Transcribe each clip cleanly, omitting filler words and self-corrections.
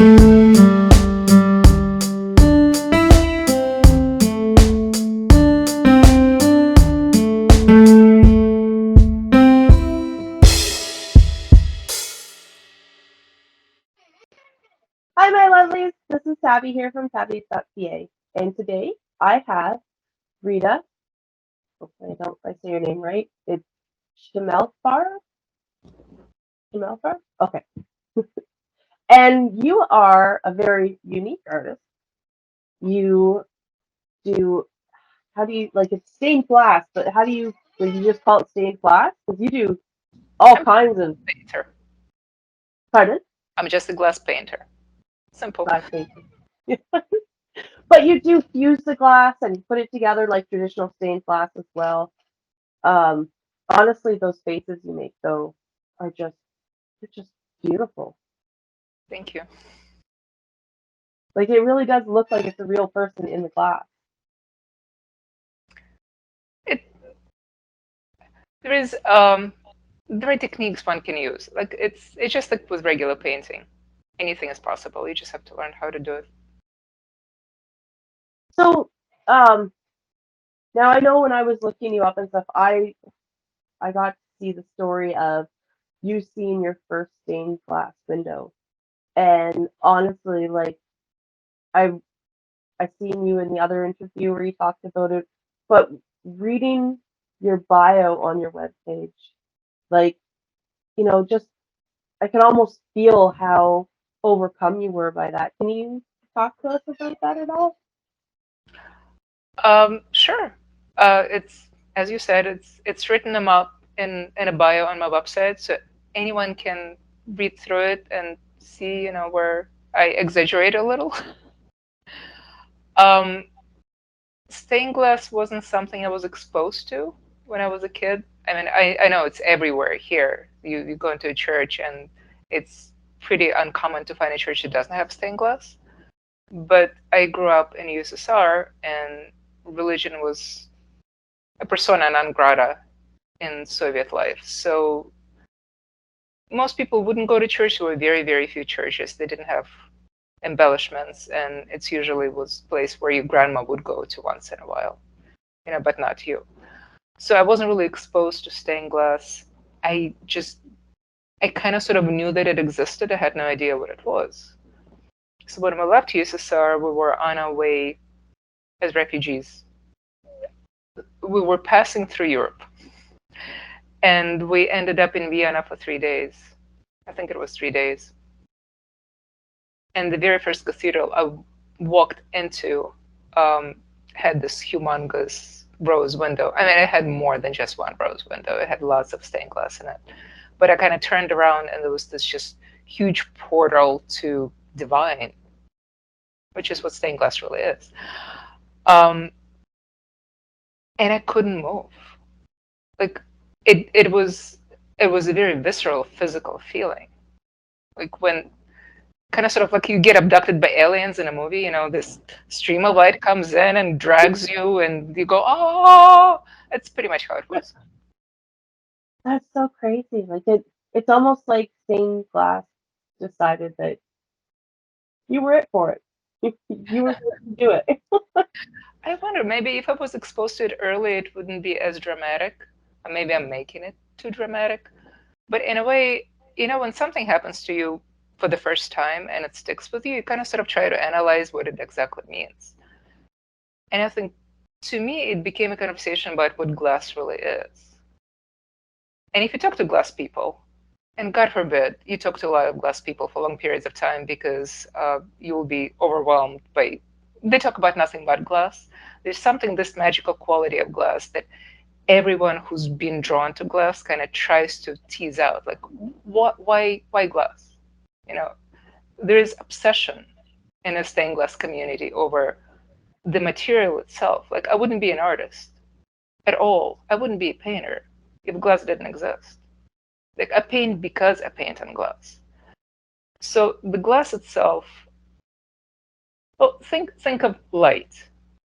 Hi, my lovelies. This is Tabby here from tabbies.ca. And today I have Rita. Hopefully I say your name right. It's Shimelfarb? Shimelfarb? Okay. And you are a very unique artist. You do, how do you, like it's stained glass, but how do you, like you just call it stained glass? Because you do all I'm kinds of, a painter. pardon? I'm just a glass painter. Simple. Glass painting. But you do fuse the glass and you put it together like traditional stained glass as well. Um, Honestly, those faces you make though are they're just beautiful. Thank you. Like it really does look like it's a real person in the glass. It there is there are techniques one can use. Like it's just like with regular painting. Anything is possible. You just have to learn how to do it. So, now I know when I was looking you up and stuff, I got to see the story of you seeing your first stained glass window. And honestly, like I I seen you in the other interview where you talked about it, but reading your bio on your webpage, like, just I can almost feel how overcome you were by that. Can you talk to us about that at all? Sure. It's as you said, it's written them up in a bio on my website, so anyone can read through it and see, where I exaggerate a little. Um, Stained glass wasn't something I was exposed to when I was a kid. I mean, I know it's everywhere here. You go into a church and it's pretty uncommon to find a church that doesn't have stained glass. But I grew up in USSR and religion was a persona non grata in Soviet life. So most people wouldn't go to church. There were very, very few churches. They didn't have embellishments, and it's usually was a place where your grandma would go to once in a while, but not you. So I wasn't really exposed to stained glass. I just, I kind of sort of knew that it existed. I had no idea what it was. So when we left USSR, we were on our way as refugees. We were passing through Europe, and we ended up in Vienna for 3 days. I think it was 3 days. And the very first cathedral I walked into had this humongous rose window. I mean, it had more than just one rose window. It had lots of stained glass in it. But I kind of turned around and there was this just huge portal to divine, which is what stained glass really is. Um, and I couldn't move. Like it was a very visceral physical feeling. Like when kind of sort of like you get abducted by aliens in a movie, this stream of light comes in and drags you and you go, oh, that's pretty much how it was. That's so crazy. Like it's almost like stained glass decided that you were it for it. You were going to do it. I wonder, maybe if I was exposed to it early, it wouldn't be as dramatic. Or maybe I'm making it too dramatic. But in a way, when something happens to you for the first time and it sticks with you, you kind of sort of try to analyze what it exactly means. And I think to me, it became a conversation about what glass really is. And if you talk to glass people, and God forbid, you talk to a lot of glass people for long periods of time because you will be overwhelmed by, they talk about nothing but glass. There's something, this magical quality of glass that everyone who's been drawn to glass kind of tries to tease out, like, why glass? You know, there is obsession in the stained glass community over the material itself. Like, I wouldn't be an artist at all. I wouldn't be a painter if glass didn't exist. Like, I paint because I paint on glass. So the glass itself, well, think of light.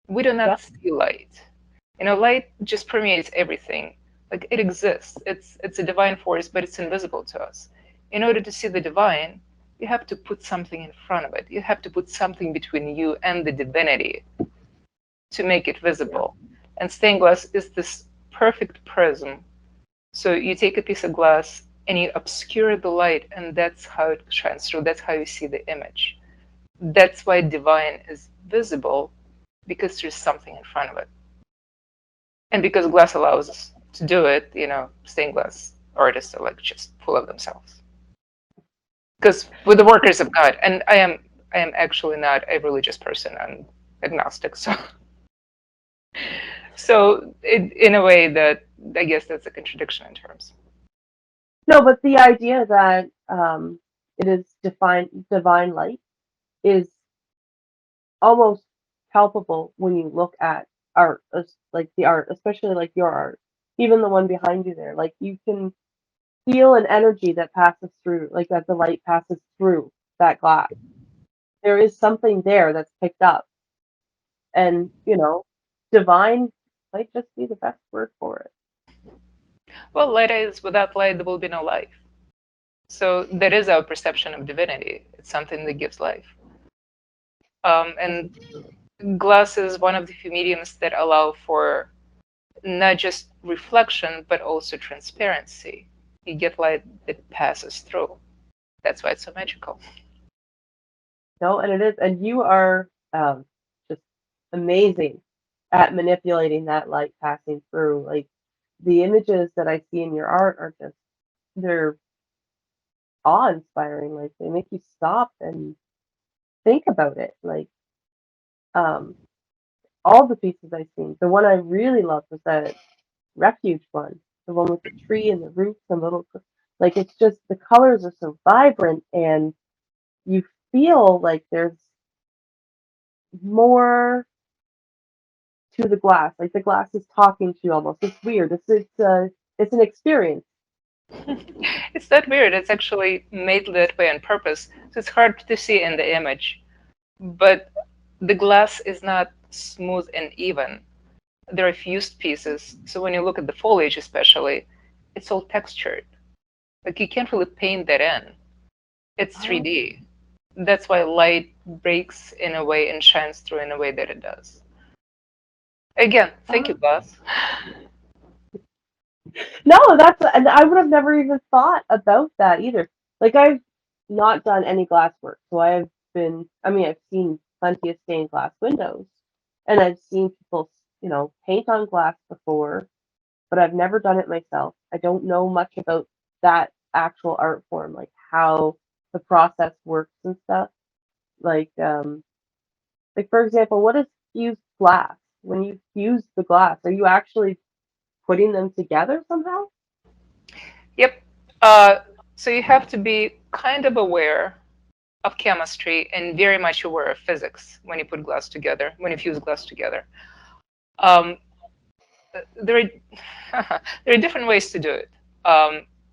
We do Yeah. not see light. Light just permeates everything. Like, it exists. It's a divine force, but it's invisible to us. In order to see the divine, you have to put something in front of it. You have to put something between you and the divinity to make it Yeah. visible. And stained glass is this perfect prism. So you take a piece of glass and you obscure the light, and that's how it shines through. That's how you see the image. That's why divine is visible, because there's something in front of it. And because glass allows us to do it, stained glass artists are like just full of themselves. Because with the workers of God, and I am actually not a religious person. I'm agnostic, so in a way that I guess that's a contradiction in terms. No, but the idea that it is divine light is almost palpable when you look at art, like the art, especially like your art, even the one behind you there. Like you can feel an energy that passes through, like that the light passes through that glass. There is something there that's picked up, and divine might just be the best word for it. Well, light is without light there will be no life. So that is our perception of divinity. It's something that gives life. This And is true. glass is one of the few mediums that allow for not just reflection, but also transparency. You get light that passes through. That's why it's so magical. No, and it is, and you are just amazing at manipulating that light passing through. Like the images that I see in your art are just they're awe-inspiring. Like they make you stop and think about it. Like um, all the pieces I've seen. The one I really loved was that refuge one, the one with the tree and the roots and little. Like it's just the colors are so vibrant, and you feel like there's more to the glass. Like the glass is talking to you almost. It's weird. It's an experience. It's not weird. It's actually made that way on purpose. So it's hard to see in the image. But the glass is not smooth and even. There are fused pieces. So when you look at the foliage, especially, it's all textured. Like you can't really paint that in. It's Oh, 3D. That's why light breaks in a way and shines through in a way that it does. Again, thank you, oh. glass. No, and I would have never even thought about that either. Like I've not done any glass work, so I mean, I've seen plenty of stained glass windows, and I've seen people, paint on glass before, but I've never done it myself. I don't know much about that actual art form, like how the process works and stuff. Like, like for example, what is fused glass? When you fuse the glass, are you actually putting them together somehow? Yep. Uh, so you have to be kind of aware of chemistry and very much aware of physics when you put glass together, when you fuse glass together. Um, there are there are different ways to do it.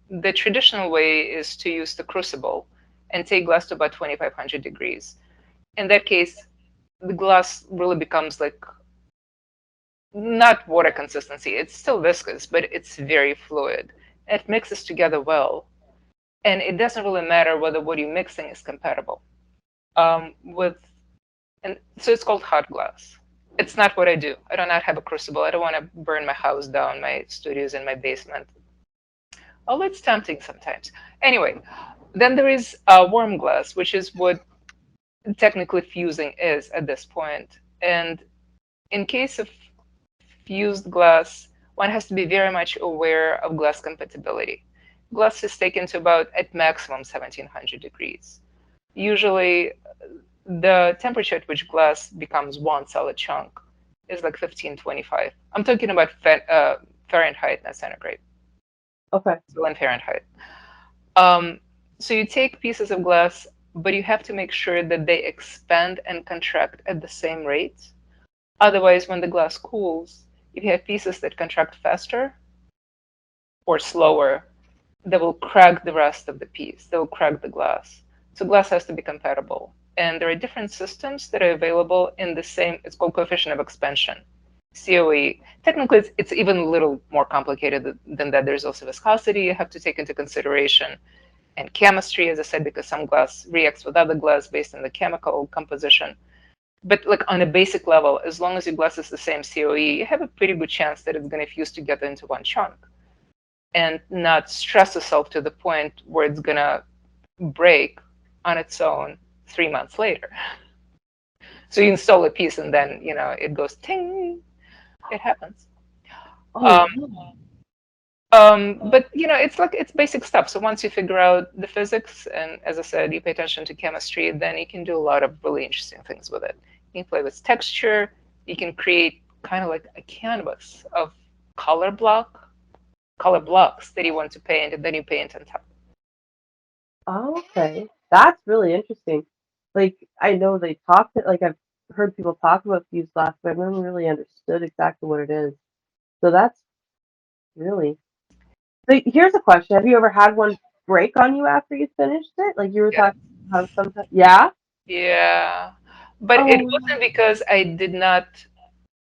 The traditional way is to use the crucible and take glass to about 2500 degrees. In that case, the glass really becomes like not water consistency. It's still viscous, but it's very fluid. It mixes together well, and it doesn't really matter whether what you're mixing is compatible. With and so it's called hot glass. It's not what I do. I do not have a crucible. I don't want to burn my house down. My studio's in my basement. Although it's tempting sometimes. Anyway, then there is warm glass, which is what technically fusing is at this point. And in case of fused glass, one has to be very much aware of glass compatibility. Glass is taken to about at maximum 1700 degrees. Usually, the temperature at which glass becomes one solid chunk is like 1525. I'm talking about Fahrenheit, not centigrade, Okay. still in Fahrenheit. Um, so you take pieces of glass, but you have to make sure that they expand and contract at the same rate. Otherwise, when the glass cools, if you have pieces that contract faster or slower, they will crack the rest of the piece. They will crack the glass. So glass has to be compatible. And there are different systems that are available in the same, it's called coefficient of expansion, COE. Technically, even a little more complicated than that. There's also viscosity you have to take into consideration. and chemistry, as I said, because some glass reacts with other glass based on the chemical composition. But like on a basic level, as long as your glass is the same COE, you have a pretty good chance that it's going to fuse together into one chunk and not stress yourself to the point where it's going to break on its own 3 months later. So you install a piece and then, it goes ting, it happens. Oh, Um, wow. but it's basic stuff. So once you figure out the physics, and as I said, you pay attention to chemistry, then you can do a lot of really interesting things with it. You can play with texture. You can create kind of like a canvas of color block, color blocks that you want to paint, and then you paint on top. Oh, okay. That's really interesting. Like, I know they talked, like, I've heard people talk about fused glass, but I've never really understood exactly what it is. So that's really. So here's a question. Have you ever had one break on you after you finished it? Like you were Yeah. talking about sometimes. Yeah? Yeah. But it Oh, wasn't because I did not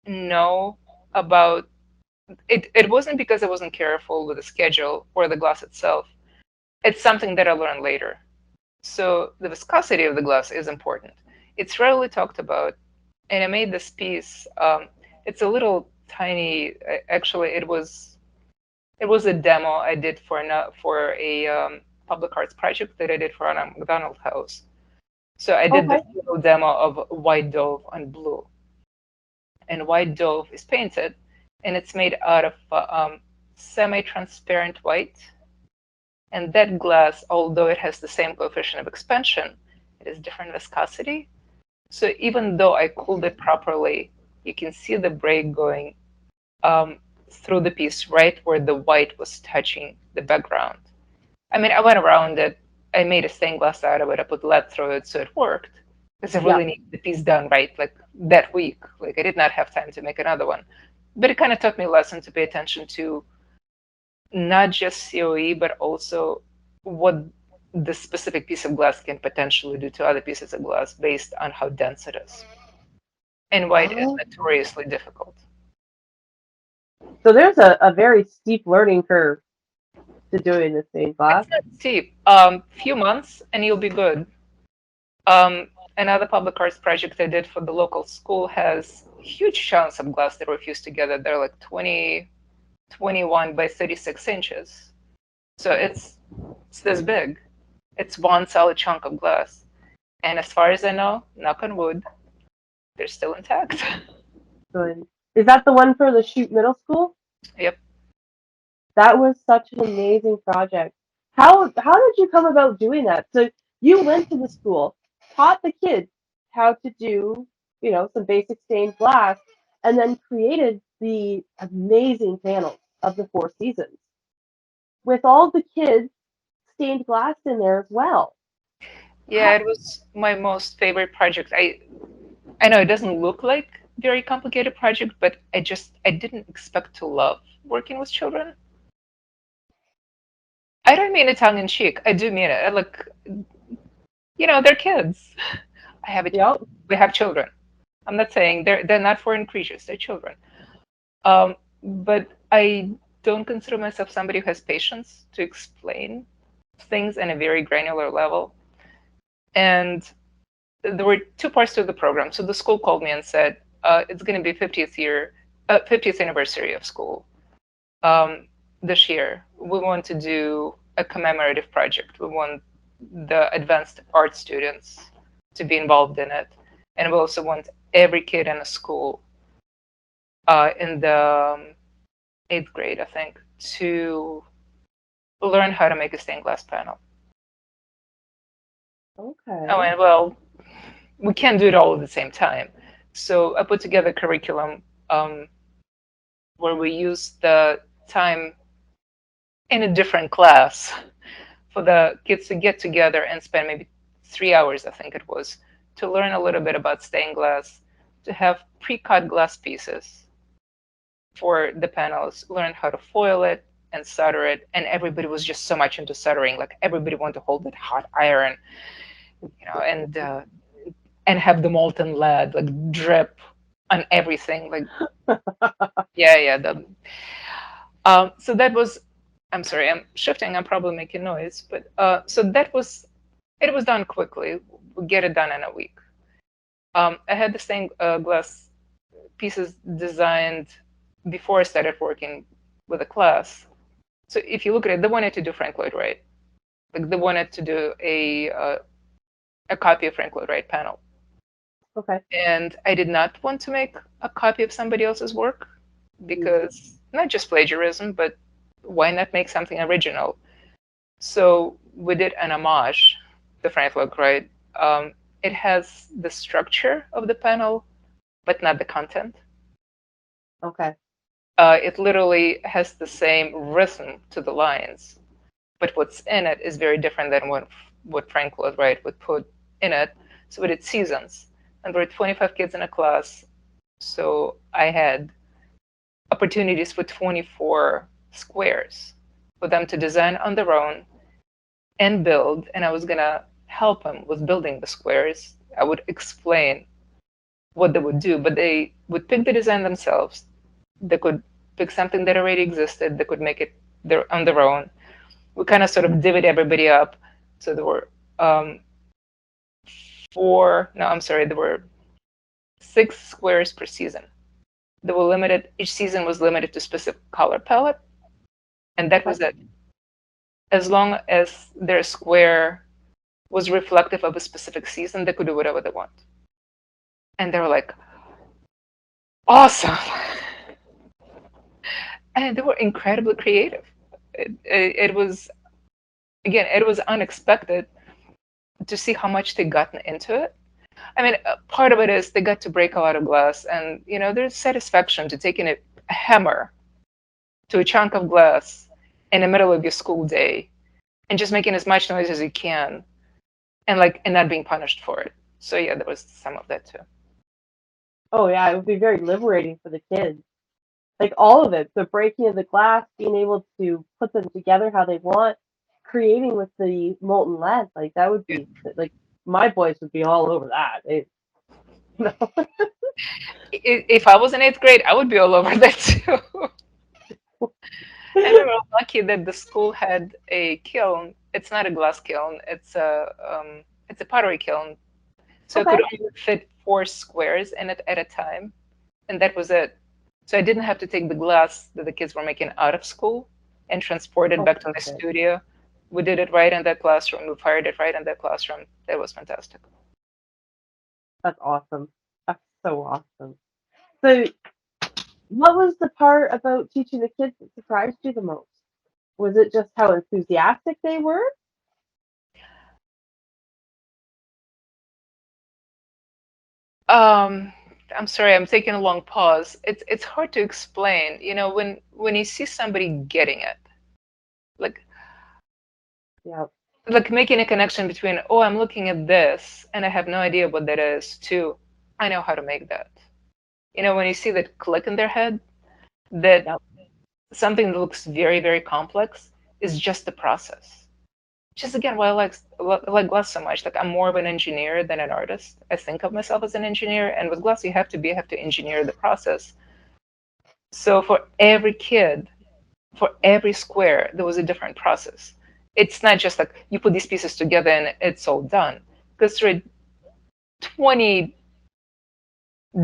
know about it. It wasn't because I wasn't careful with the schedule or the glass itself. It's something that I learned later. So the viscosity of the glass is important. It's rarely talked about. And I made this piece. It's a little tiny. Actually, it was a demo I did for a public arts project that I did for a McDonald house. So I did okay. this little demo of white dove on blue, and white dove is painted, and it's made out of semi-transparent white. And that glass, although it has the same coefficient of expansion, it has different viscosity. So even though I cooled it properly, you can see the break going um, through the piece right where the white was touching the background. I mean, I went around it. I made a stained glass out of it. I put lead through it, so it worked. Because I Yeah. really needed the piece done right, like that week. Like I did not have time to make another one. But it kind of taught me a lesson to pay attention to not just COE, but also what the specific piece of glass can potentially do to other pieces of glass based on how dense it is. And white is Oh. notoriously difficult. So there's a very steep learning curve to doing the stained glass. It's not steep. Few months and you'll be good. Another public arts project I did for the local school has huge chunks of glass that were fused together. They're like 21 by 36 inches. So it's this big. It's one solid chunk of glass. And as far as I know, knock on wood, they're still intact. Good. Is that the one for the shoot middle school? Yep. That was such an amazing project. How did you come about doing that? So you went to the school, taught the kids how to do, some basic stained glass, and then created the amazing panels of the Four Seasons with all the kids stained glass in there as well. Yeah, How, it was my most favorite project. I know it doesn't look like very complicated project, but I didn't expect to love working with children. I don't mean it tongue in cheek. I do mean it. Like, they're kids. I have it. yep, We have children. I'm not saying they're not foreign creatures. They're children. But I don't consider myself somebody who has patience to explain things in a very granular level. And there were two parts to the program. So the school called me and said, it's going to be 50th anniversary of school this year. We want to do a commemorative project. We want the advanced art students to be involved in it. And we also want every kid in the school in the 8th grade, I think, to learn how to make a stained glass panel. Oh, okay, and well, we can't do it all at the same time. So I put together a curriculum where we use the time in a different class for the kids to get together and spend maybe 3 hours, I think it was, to learn a little bit about stained glass, to have pre-cut glass pieces for the panels, learn how to foil it and solder it. And everybody was just so much into soldering. Like everybody wanted to hold that hot iron, and have the molten lead like drip on everything. Like yeah. So that was I'm sorry, I'm shifting. I'm probably making noise, but so that was it. Was done quickly. We get it done in a week. I had the stained glass pieces designed before I started working with a class. So if you look at it, they wanted to do Frank Lloyd Wright. Like they wanted to do a copy of Frank Lloyd Wright panel. Okay. And I did not want to make a copy of somebody else's work Mm. because not just plagiarism, but why not make something original? So we did an homage to Frank Lloyd Wright. It has the structure of the panel, but not the content. Okay. It literally has the same rhythm to the lines, but what's in it is very different than what Frank Lloyd Wright would put in it. So we did seasons, and there were 25 kids in a class. So I had opportunities for 24 squares for them to design on their own and build, and I was gonna help them with building the squares. I would explain what they would do, but they would pick the design themselves. They could pick something that already existed. They could make it on their own. We kind of sort of divvied everybody up. So there were there were 6 squares per season. They were limited. Each season was limited to specific color palette, and that Okay. was it. As long as their square was reflective of a specific season, they could do whatever they want. And they were like, awesome. And they were incredibly creative. It was, again, it was unexpected to see how much they gotten into it. I mean, part of it is they got to break a lot of glass, and there's satisfaction to taking a hammer to a chunk of glass in the middle of your school day and just making as much noise as you can, and not being punished for it. So yeah, there was some of that too. Oh yeah, it would be very liberating for the kids. Like all of it, the breaking of the glass, being able to put them together how they want, creating with the molten lead, like that would be like my boys would be all over that. You know? If I was in 8th grade, I would be all over that too. And we were lucky that the school had a kiln. It's not a glass kiln. It's a pottery kiln. So it Okay. could only fit 4 squares in it at a time, and that was it. So I didn't have to take the glass that the kids were making out of school and transport it Oh, back to my perfect. studio. We did it right in that classroom. We fired it right in that classroom. That was fantastic. That's awesome. That's so awesome. So, what was the part about teaching the kids that surprised you the most? Was it just how enthusiastic they were? Um, I'm sorry, I'm taking a long pause. It's hard to explain. When you see somebody getting it, like Yeah. making a connection between, oh, I'm looking at this and I have no idea what that is, to I know how to make that. When you see that click in their head, that Yep. something that looks very, very complex is just the process. Just again, why I like glass so much. Like I'm more of an engineer than an artist. I think of myself as an engineer, and with glass, you have to engineer the process. So for every kid, for every square, there was a different process. It's not just like you put these pieces together and it's all done. Because there are 20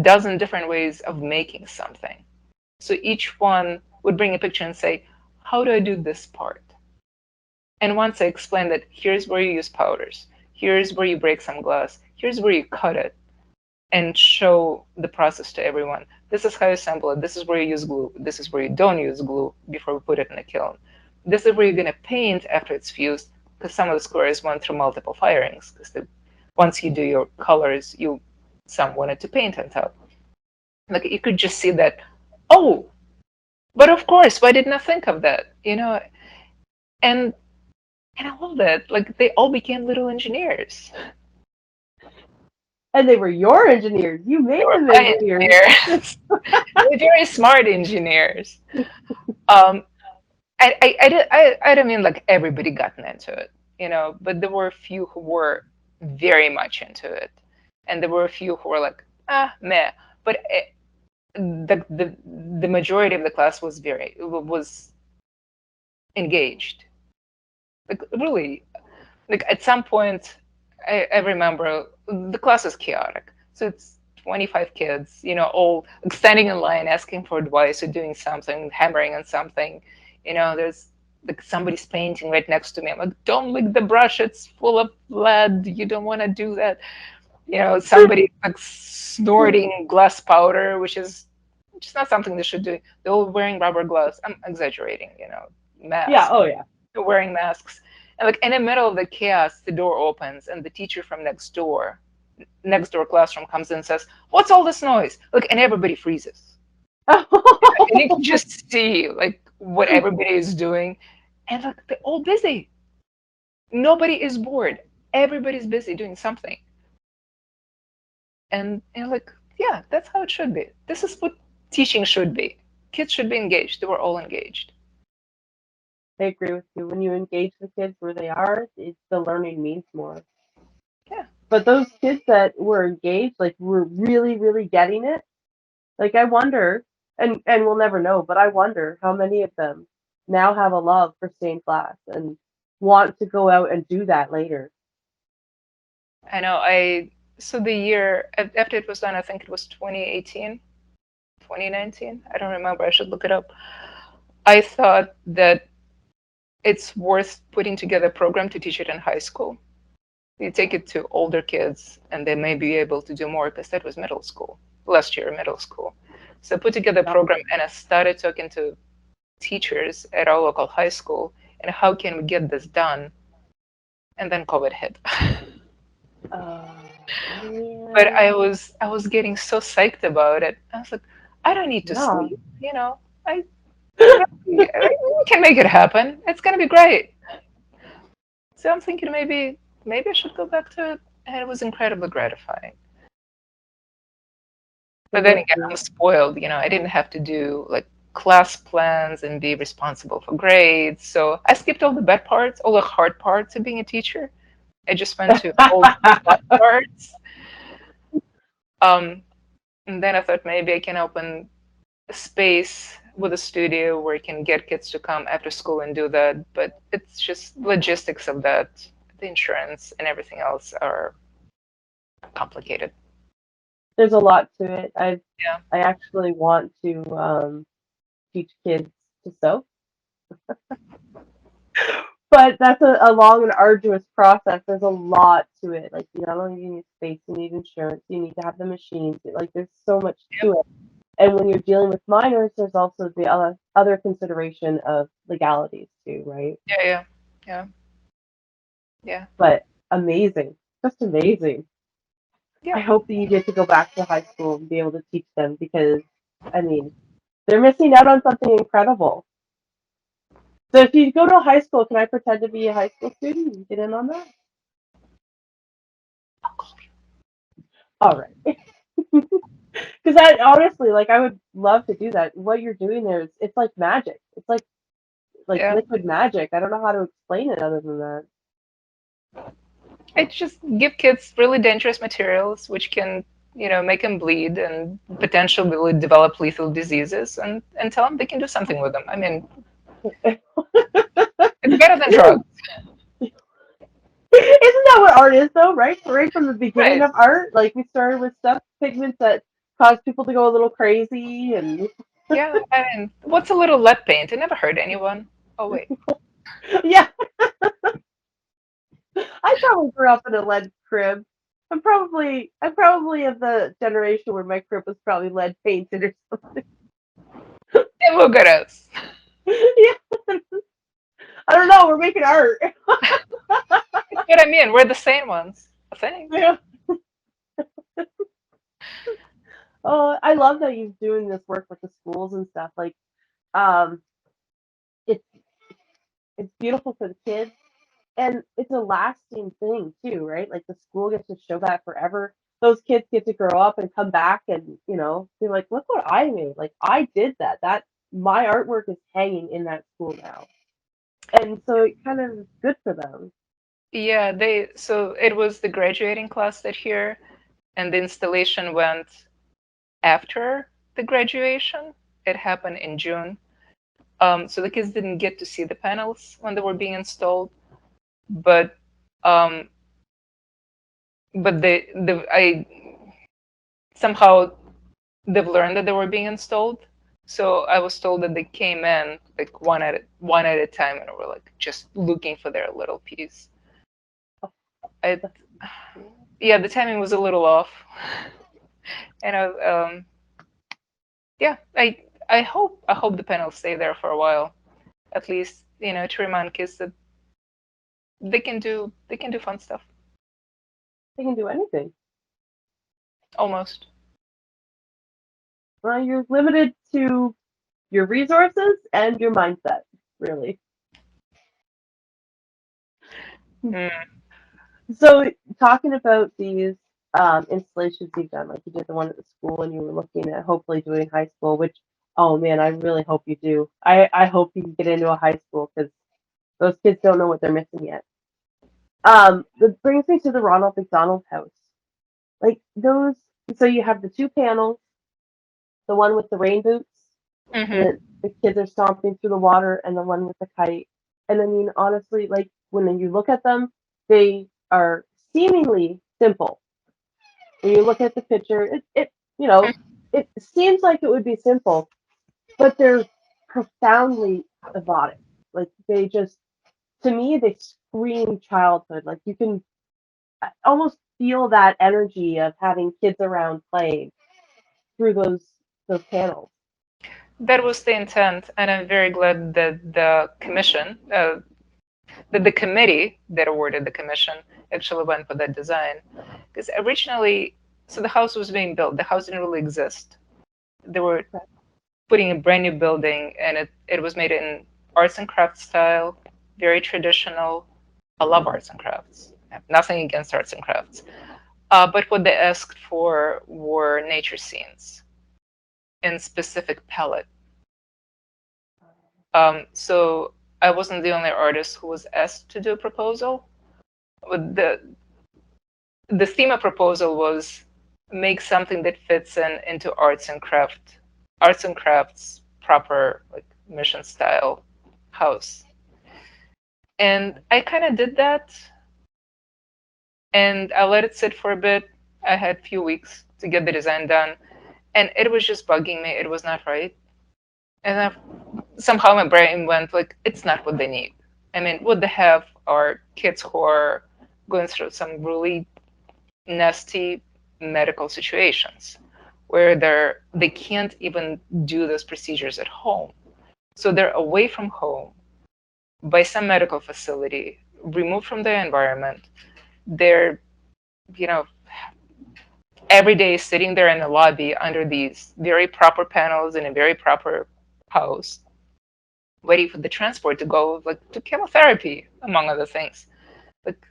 dozen different ways of making something. So each one would bring a picture and say, how do I do this part? And once I explained that here's where you use powders, here's where you break some glass, here's where you cut it, and show the process to everyone. This is how you assemble it. This is where you use glue. This is where you don't use glue before we put it in a kiln. This is where you're going to paint after it's fused, because some of the squares went through multiple firings. Because once you do your colors, some wanted to paint on top. Like you could just see that, oh, but of course, why didn't I think of that? And and I love that. Like they all became little engineers. And they were your engineers. You They made were them my engineers. engineers. They were very smart engineers. Um, I don't mean like everybody gotten into it, but there were a few who were very much into it, and there were a few who were like, meh. But the majority of the class was engaged. Like really, like at some point, I remember the class is chaotic. So it's 25 kids, all like standing in line asking for advice or doing something, hammering on something. There's like somebody's painting right next to me. I'm like, don't lick the brush, it's full of lead. You don't want to do that. Somebody like snorting glass powder, which is just not something they should do. They're all wearing rubber gloves. I'm exaggerating, Yeah. masks. Oh yeah. They're wearing masks. And like in the middle of the chaos, the door opens and the teacher from next door classroom comes in and says, "What's all this noise?" Look, and everybody freezes. And you can just see like what everybody is doing. And like they're all busy. Nobody is bored. Everybody's busy doing something. And like, yeah, that's how it should be. This is what teaching should be. Kids should be engaged. They were all engaged. I agree with you. When you engage the kids where they are, the learning means more. Yeah. But those kids that were engaged, like were really, really getting it, like I wonder, and we'll never know, but I wonder how many of them now have a love for stained glass and want to go out and do that later. I know. So the year after it was done, I think it was 2018, 2019. I don't remember. I should look it up. I thought that it's worth putting together a program to teach it in high school. You take it to older kids and they may be able to do more because that was middle school, last year, middle school. So I put together a Yeah. program and I started talking to teachers at our local high school and how can we get this done? And then COVID hit. But Man. I was getting so psyched about it. I was like, I don't need to Yeah. sleep, I we can make it happen. It's gonna be great. So I'm thinking maybe I should go back to it. And it was incredibly gratifying. But It then is. again, I'm spoiled. I didn't have to do like class plans and be responsible for grades. So I skipped all the bad parts, all the hard parts of being a teacher. I just went to all the fun parts. Um, and then I thought maybe I can open a space with a studio where you can get kids to come after school and do that. But it's just logistics of that. The insurance and everything else are complicated. There's a lot to it. Yeah. I actually want to teach kids to sew, but that's a long and arduous process. There's a lot to it. Like you not only need space, you need insurance, you need to have the machines. Like there's so much Yep. to it. And when you're dealing with minors, there's also the other consideration of legalities too, right? Yeah. Yeah. Yeah. Yeah. But amazing, just amazing. I Yep. hope that you get to go back to high school and be able to teach them because, I mean, they're missing out on something incredible. So if you go to a high school, can I pretend to be a high school student and get in on that? All right. Because I honestly, like, I would love to do that. What you're doing there is, it's like magic. It's like Yeah. liquid magic. I don't know how to explain it other than that. I just give kids really dangerous materials which can, make them bleed and potentially develop lethal diseases and tell them they can do something with them. I mean, it's better than Isn't drugs. that what art is though, right? Right from the beginning Right. of art, like we started with stuff, pigments that cause people to go a little crazy, and Yeah. I mean, what's a little lead paint? It never hurt anyone. Oh, wait. yeah, I probably grew up in a lead crib. I'm probably of the generation where my crib was probably lead painted or something. And look at us. Yeah, I don't know. We're making art. That's what I mean. We're the same ones, I think. Yeah. Oh, I love that you're doing this work with the schools and stuff. Like, um, it's it's beautiful for the kids, and it's a lasting thing too, right? Like the school gets to show that forever. Those kids get to grow up and come back and be like, look what I made. Like I did that. That my artwork is hanging in that school now, and so it kind of is good for them. Yeah, so it was the graduating class that year, and the installation went after the graduation. It happened in June. So the kids didn't get to see the panels when they were being installed, but um, I somehow they've learned that they were being installed. So I was told that they came in like one at a time and were like just looking for their little piece. I Yeah, the timing was a little off, and yeah, I hope the panels stay there for a while, at least to remind kids that they can do fun stuff. They can do anything. Almost. Well, you're limited to your resources and your mindset, really. Mm. So, talking about these installations you've done, like you did the one at the school, and you were looking at hopefully doing high school, which, oh man, I really hope you do. I hope you can get into a high school because those kids don't know what they're missing yet. That brings me to the Ronald McDonald House. Like those, so you have the two panels, the one with the rain boots, Hmm. and the kids are stomping through the water, and the one with the kite. And I mean, honestly, like when you look at them, they are seemingly simple. When you look at the picture, it seems like it would be simple, but they're profoundly erotic. Like they just, to me, they scream childhood. Like you can almost feel that energy of having kids around playing through those panels. That was the intent, and I'm very glad that the committee that awarded the commission actually went for that design, because originally, so the house was being built. The house didn't really exist. They were putting a brand new building, and it was made in arts and crafts style, very traditional. I love arts and crafts. I have nothing against arts and crafts. But what they asked for were nature scenes in specific palette. So I wasn't the only artist who was asked to do a proposal. The theme of proposal was make something that fits into arts and crafts proper like mission style house. And I kind of did that, and I let it sit for a bit. I had a few weeks to get the design done, and it was just bugging me. It was not right. And then somehow my brain went like, it's not what they need. I mean, what they have are kids who are going through some really nasty medical situations where they can't even do those procedures at home. So they're away from home by some medical facility, removed from their environment. They're, you know, every day sitting there in the lobby under these very proper panels in a very proper house, waiting for the transport to go like to chemotherapy, among other things. Like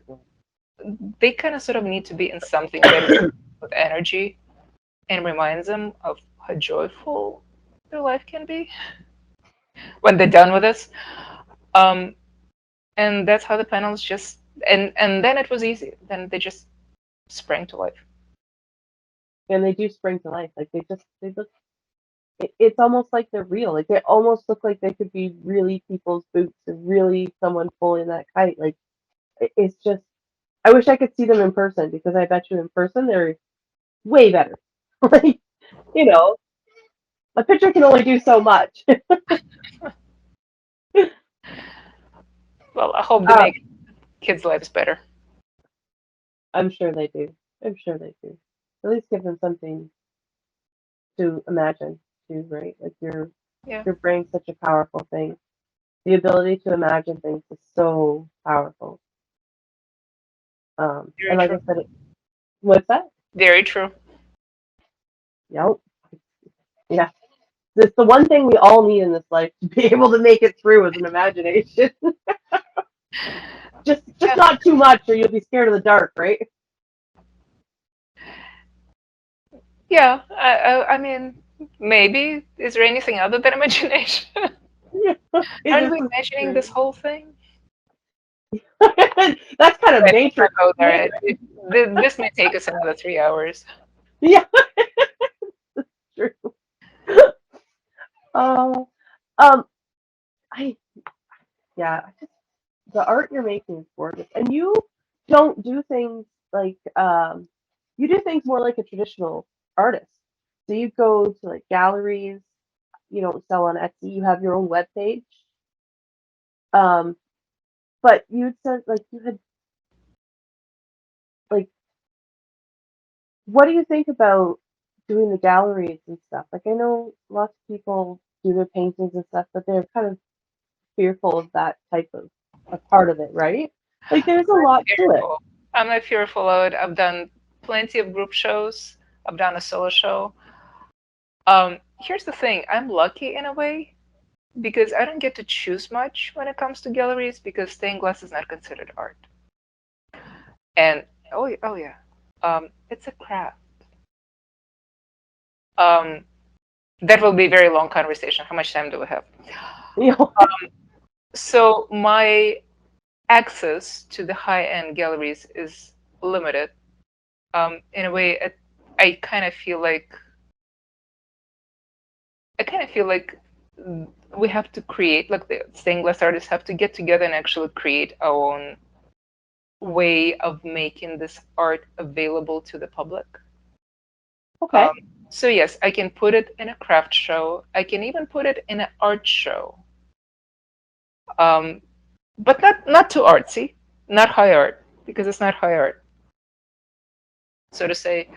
they kind of sort of need to be in something that is with energy and reminds them of how joyful their life can be when they're done with this. Um, and that's how the panels just and then it was easy. Then they just sprang to life. And they do spring to life. Like they look. It's almost like they're real. Like they almost look like they could be really people's boots and really someone pulling that kite. Like it's just. I wish I could see them in person because I bet you in person they're way better. Like you know, a picture can only do so much. Well, I hope they uh, make kids' lives better. I'm sure they do. I'm sure they do. At least give them something to imagine too, right? Like Yeah, your brain's such a powerful thing. The ability to imagine things is so powerful. very And like true. I said, what's that? Very true. Yep. Yeah. It's the one thing we all need in this life to be able to make it through is an imagination. Just Yeah, not too much, or you'll be scared of the dark, right? yeah. I mean, maybe is there anything other than imagination? Yeah. Aren't This we is imagining true. this whole thing? That's kind of But let's not Matrix, go isn't there. it? This may take us another 3 hours. Yeah, true. Uh, um, yeah, the art you're making is gorgeous, and you don't do things like you do things more like a traditional artist. So you go to like galleries. You don't sell on Etsy. You have your own web page. Um, but you said like you had like what do you think about doing the galleries and stuff? Like I know lots of people do their paintings and stuff, but they're kind of fearful of that type of a part of it, right? Like there's a lot to it. Fearful. I'm not fearful of it. I've done plenty of group shows. I've done a solo show. Here's the thing. I'm lucky in a way because I don't get to choose much when it comes to galleries because stained glass is not considered art. And oh yeah, it's a craft. Um, that will be a very long conversation. How much time do we have? You know, So my access to the high-end galleries is limited. In a way, I kind of feel like I kind of feel like we have to create, like the stained glass artists have to get together and actually create our own way of making this art available to the public. okay. Um, so yes, I can put it in a craft show. I can even put it in an art show, um, but not too artsy, not high art because it's not high art, so to say.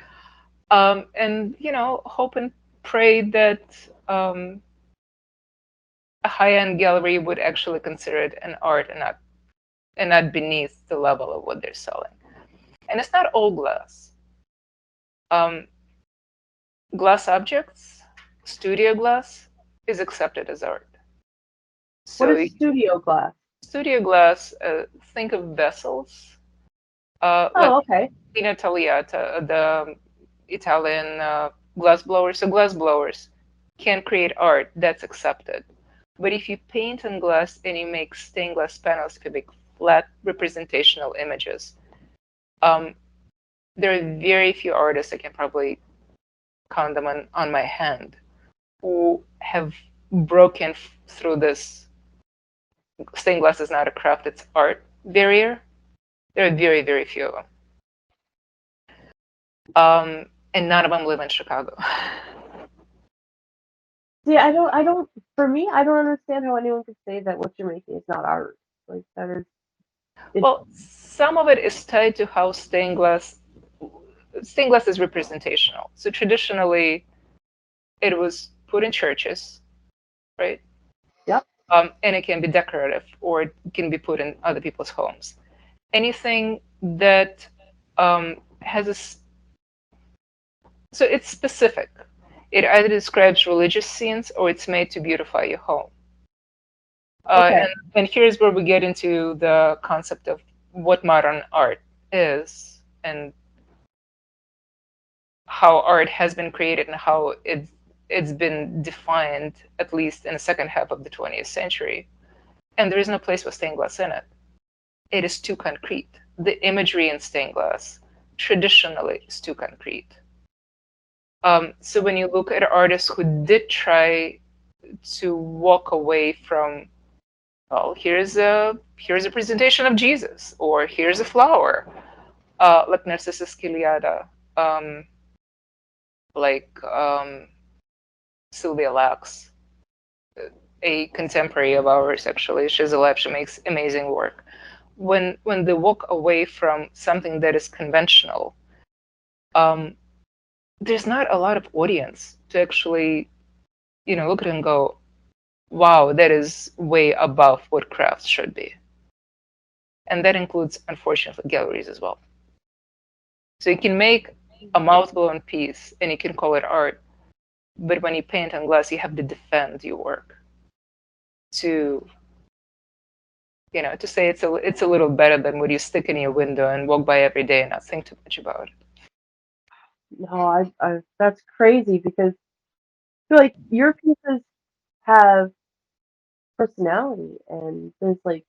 And hope and pray that um, a high-end gallery would actually consider it an art and not beneath the level of what they're selling. And it's not all glass. Um, Glass objects, studio glass, is accepted as art. What So is studio glass? studio glass, think of vessels, like Oh, okay. in Italiata, the Italian glass blowers. So glass blowers can create art that's accepted. But if you paint on glass and you make stained glass panels, if you make flat representational images, um, there are very few artists, I can probably count them on my hand, who have broken through this stained glass is not a craft, it's art barrier. There are very, very few of them. And none of them live in Chicago. See, I don't. For me, I don't understand how anyone could say that what you're making is not art. Like that is, it's Well, some of it is tied to how stained glass is representational. So traditionally, it was put in churches, right? yep. And it can be decorative, or it can be put in other people's homes. Anything that has so it's specific. It either describes religious scenes or it's made to beautify your home. Okay. And here's where we get into the concept of what modern art is and how art has been created and how it's been defined, at least in the second half of the 20th century. And there is no place for stained glass in it. It is too concrete. The imagery in stained glass traditionally is too concrete. So when you look at artists who did try to walk away from, well, here's a presentation of Jesus, or here's a flower, like Narcissus Kiliada, um, like Sylvia Lax, a contemporary of ours. Actually, she's alive. She makes amazing work. When they walk away from something that is conventional, um, there's not a lot of audience to actually, look at it and go, "Wow, that is way above what crafts should be." And that includes, unfortunately, galleries as well. So you can make a mouth-blown piece and you can call it art, but when you paint on glass, you have to defend your work to, to say it's a little better than what you stick in your window and walk by every day and not think too much about it. No, I that's crazy because I feel like your pieces have personality and there's like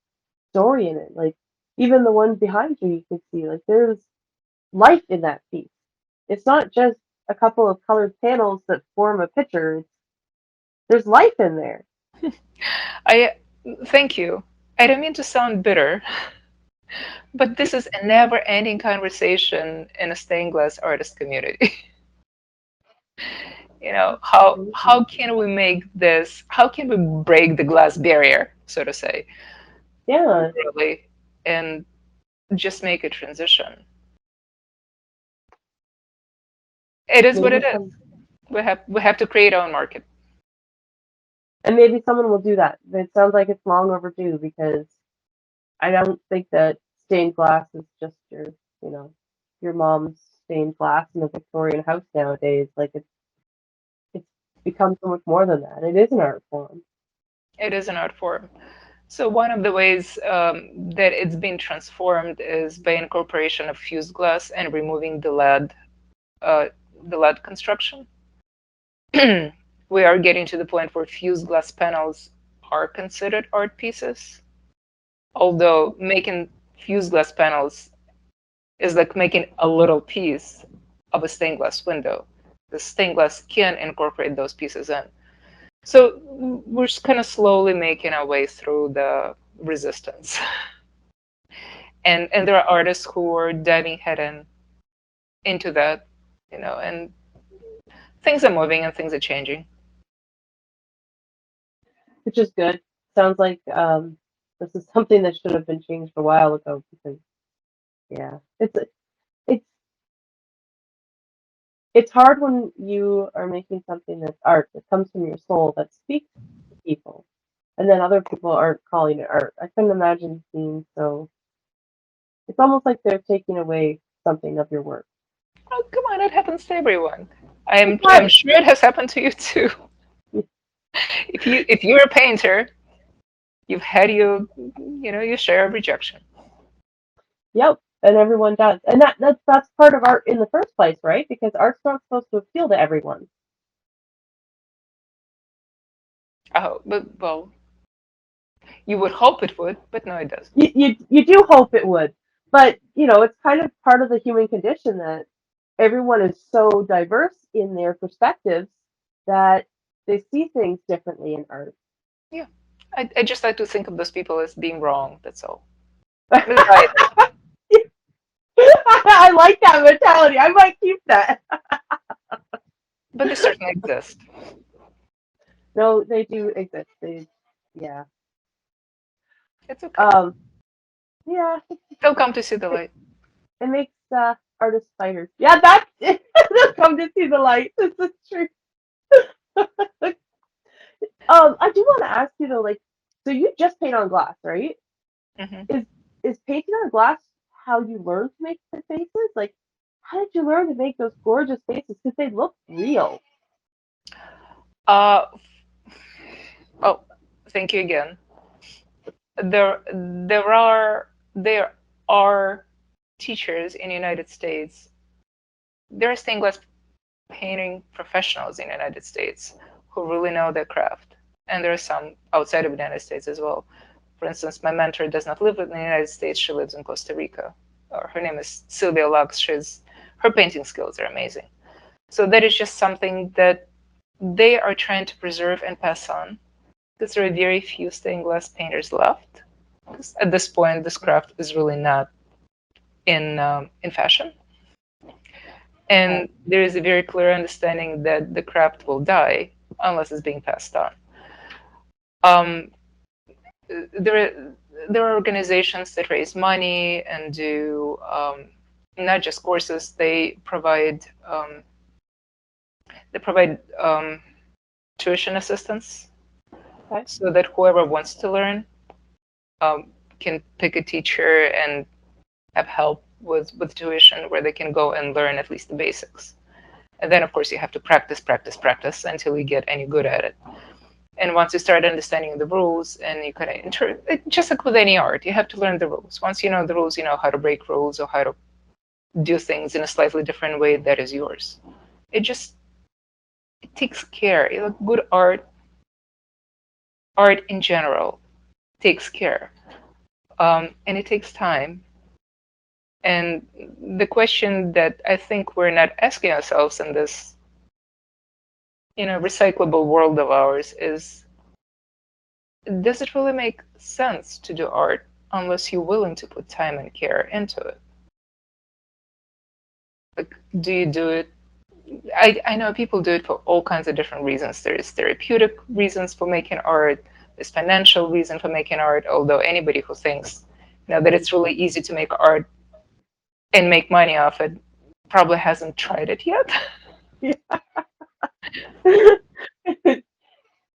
story in it. Like even the one behind you, you can see like there's life in that piece. It's not just a couple of colored panels that form a picture. There's life in there. I thank you. I don't mean to sound bitter, but this is a never-ending conversation in a stained glass artist community. How can we make this, how can we break the glass barrier, so to say, Yeah, really, and just make a transition? It is what maybe it is. some, We have to create our own market. and maybe someone will do that. It sounds like it's long overdue because I don't think that stained glass is just your mom's stained glass in a Victorian house nowadays. Like it's become so much more than that. It is an art form. It is an art form. So one of the ways that it's been transformed is by incorporation of fused glass and removing uh, the lead construction. We are getting to the point where fused glass panels are considered art pieces, although making fused glass panels is like making a little piece of a stained glass window. The stained glass can incorporate those pieces in. So we're just kind of slowly making our way through the resistance. And there are artists who are diving head into that, and things are moving and things are changing. Which is good. Sounds like this is something that should have been changed a while ago because yeah, it's it's hard when you are making something that's art that comes from your soul that speaks to people, and then other people aren't calling it art. I couldn't imagine being so. It's almost like they're taking away something of your work. Oh, come on, it happens to everyone. It I'm does. sure it has happened to you too. If you're a painter, you've had your share of rejection. Yep, and everyone does, and that's part of art in the first place, right? Because art's not supposed to appeal to everyone. Oh, but well, you would hope it would, but no, it doesn't. You do hope it would, but it's kind of part of the human condition that everyone is so diverse in their perspectives that they see things differently in art. Yeah, I just like to think of those people as being wrong. That's all. Right, I like that mentality. I might keep that. but they certainly exist. No, they do exist. Yeah. It's okay. Um, yeah, They'll come to see the it, light. it makes artists fighters. Yeah, that's it. Come to see the light. This is true. I do want to ask you though, like, so you just paint on glass, right? Hmm. Is is painting on glass how you learn to make the faces? Like, how did you learn to make those gorgeous faces? Because they look real. Uh, oh, thank you again. There are teachers in the United States. There are stained glass painting professionals in the United States who really know their craft, and there are some outside of the United States as well. For instance, my mentor does not live in the United States; she lives in Costa Rica. Her name is Sylvia Lux. Her painting skills are amazing. So that is just something that they are trying to preserve and pass on, because there are very few stained glass painters left. Because at this point, this craft is really not in fashion, Okay. and there is a very clear understanding that the craft will die unless it's being passed on. Um, there, there are organizations that raise money and do not just courses. They provide tuition assistance Okay. so that whoever wants to learn um, can pick a teacher and have help with tuition where they can go and learn at least the basics. And then, of course, you have to practice, practice, practice until you get any good at it. And once you start understanding the rules, and you kind of just like with any art, you have to learn the rules. Once you know the rules, you know how to break rules or how to do things in a slightly different way that is yours. It takes care. Good art in general takes care, and it takes time. And the question that I think we're not asking ourselves in this, recyclable world of ours is, does it really make sense to do art unless you're willing to put time and care into it? Like, do you do it? I know people do it for all kinds of different reasons. There is therapeutic reasons for making art. There's financial reason for making art. Although anybody who thinks, that it's really easy to make art and make money off it probably hasn't tried it yet.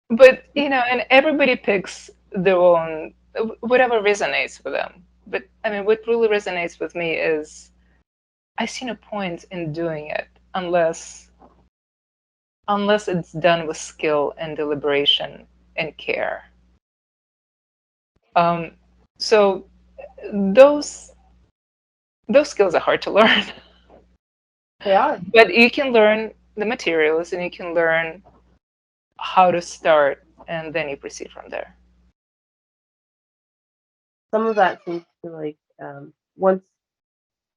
But and everybody picks their own whatever resonates with them. But I mean, what really resonates with me is I see no point in doing it unless it's done with skill and deliberation and care. Um, so those those skills are hard to learn, They are. but you can learn the materials and you can learn how to start, and then you proceed from there. Some of that seems to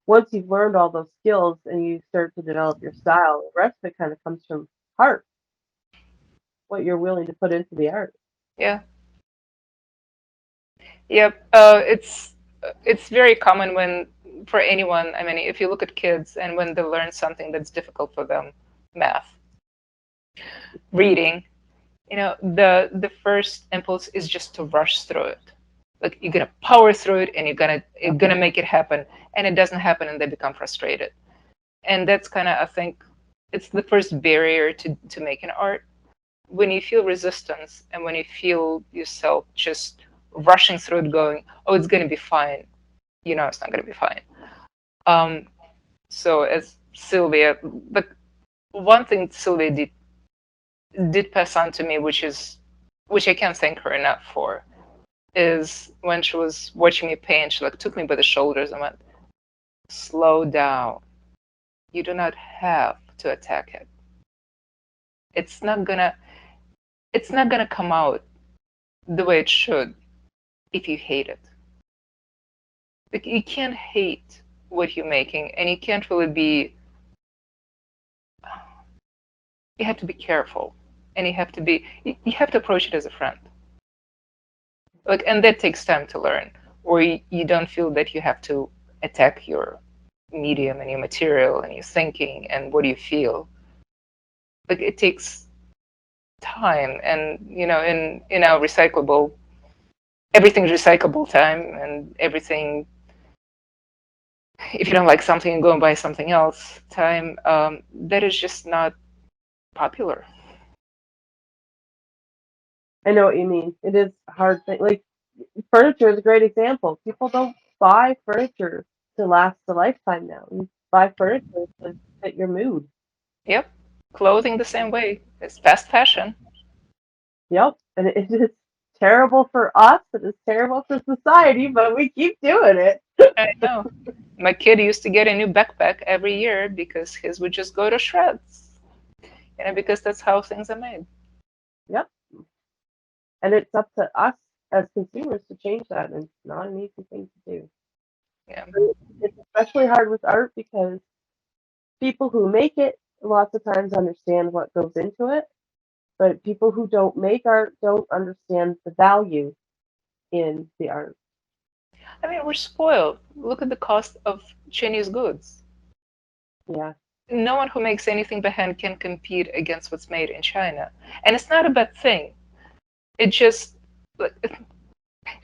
once you've learned all those skills and you start to develop your style, the rest of it kind of comes from heart, what you're willing to put into the art. Yeah. Yep. It's very common when for anyone. I mean, if you look at kids and when they learn something that's difficult for them, math, reading, the first impulse is just to rush through it. Like you're gonna power through it and you're gonna make it happen, and it doesn't happen, and they become frustrated. And that's kind of, I think, it's the first barrier to making art. When you feel resistance and when you feel yourself just rushing through it, going, "Oh, it's gonna be fine," it's not gonna be fine. Um, so as Sylvia, the one thing Sylvia did pass on to me, which I can't thank her enough for, is when she was watching me paint, she like took me by the shoulders and went, "Slow down. You do not have to attack it. It's not gonna it's not gonna come out the way it should if you hate it. Like you can't hate what you're making, and you can't really be. You have to be careful, and you have to approach it as a friend. Like, and that takes time to learn, or you don't feel that you have to attack your medium and your material and your thinking and what do you feel. Like it takes time, and in our recyclable, everything's recyclable time, and everything. If you don't like something and go and buy something else, time that is just not popular. I know what you mean. It is a hard thing. Like furniture is a great example. People don't buy furniture to last a lifetime now. You buy furniture to fit your mood. Yep, clothing the same way. It's fast fashion. Yep. And it is terrible for us. It is terrible for society, but we keep doing it. I know. My kid used to get a new backpack every year because his would just go to shreds. Because that's how things are made. Yep. And it's up to us as consumers to change that. And it's not an easy thing to do. Yeah. It's especially hard with art because people who make it lots of times understand what goes into it, but people who don't make art don't understand the value in the art. I mean, we're spoiled. Look at the cost of Chinese goods. Yeah. No one who makes anything by hand can compete against what's made in China. And it's not a bad thing. It just,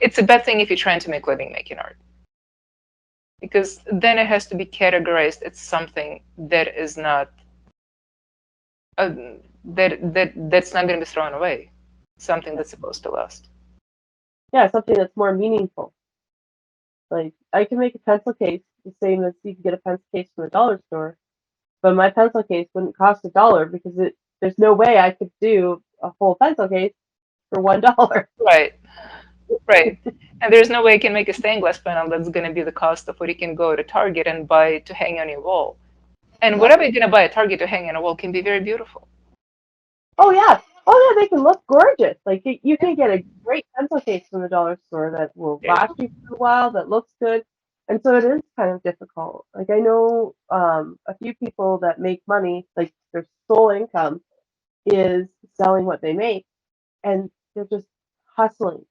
it's a bad thing if you're trying to make a living making art. Because then it has to be categorized as something that is not, uh, that's not going to be thrown away. Something that's supposed to last. Yeah, something that's more meaningful. Like I can make a pencil case the same as you can get a pencil case from a dollar store, but my pencil case wouldn't cost $1 because there's no way I could do a full pencil case for $1. Right, right. And there's no way you can make a stained glass panel that's going to be the cost of what you can go to Target and buy to hang on your wall. And Yep. whatever you're going to buy at Target to hang on a wall can be very beautiful. Oh yeah. Oh yeah, they can look gorgeous. Like you can get a great pencil case from the dollar store that will Yeah. last you for a while, that looks good. And so it is kind of difficult. Like I know a few people that make money, like their sole income is selling what they make, and they're just hustling.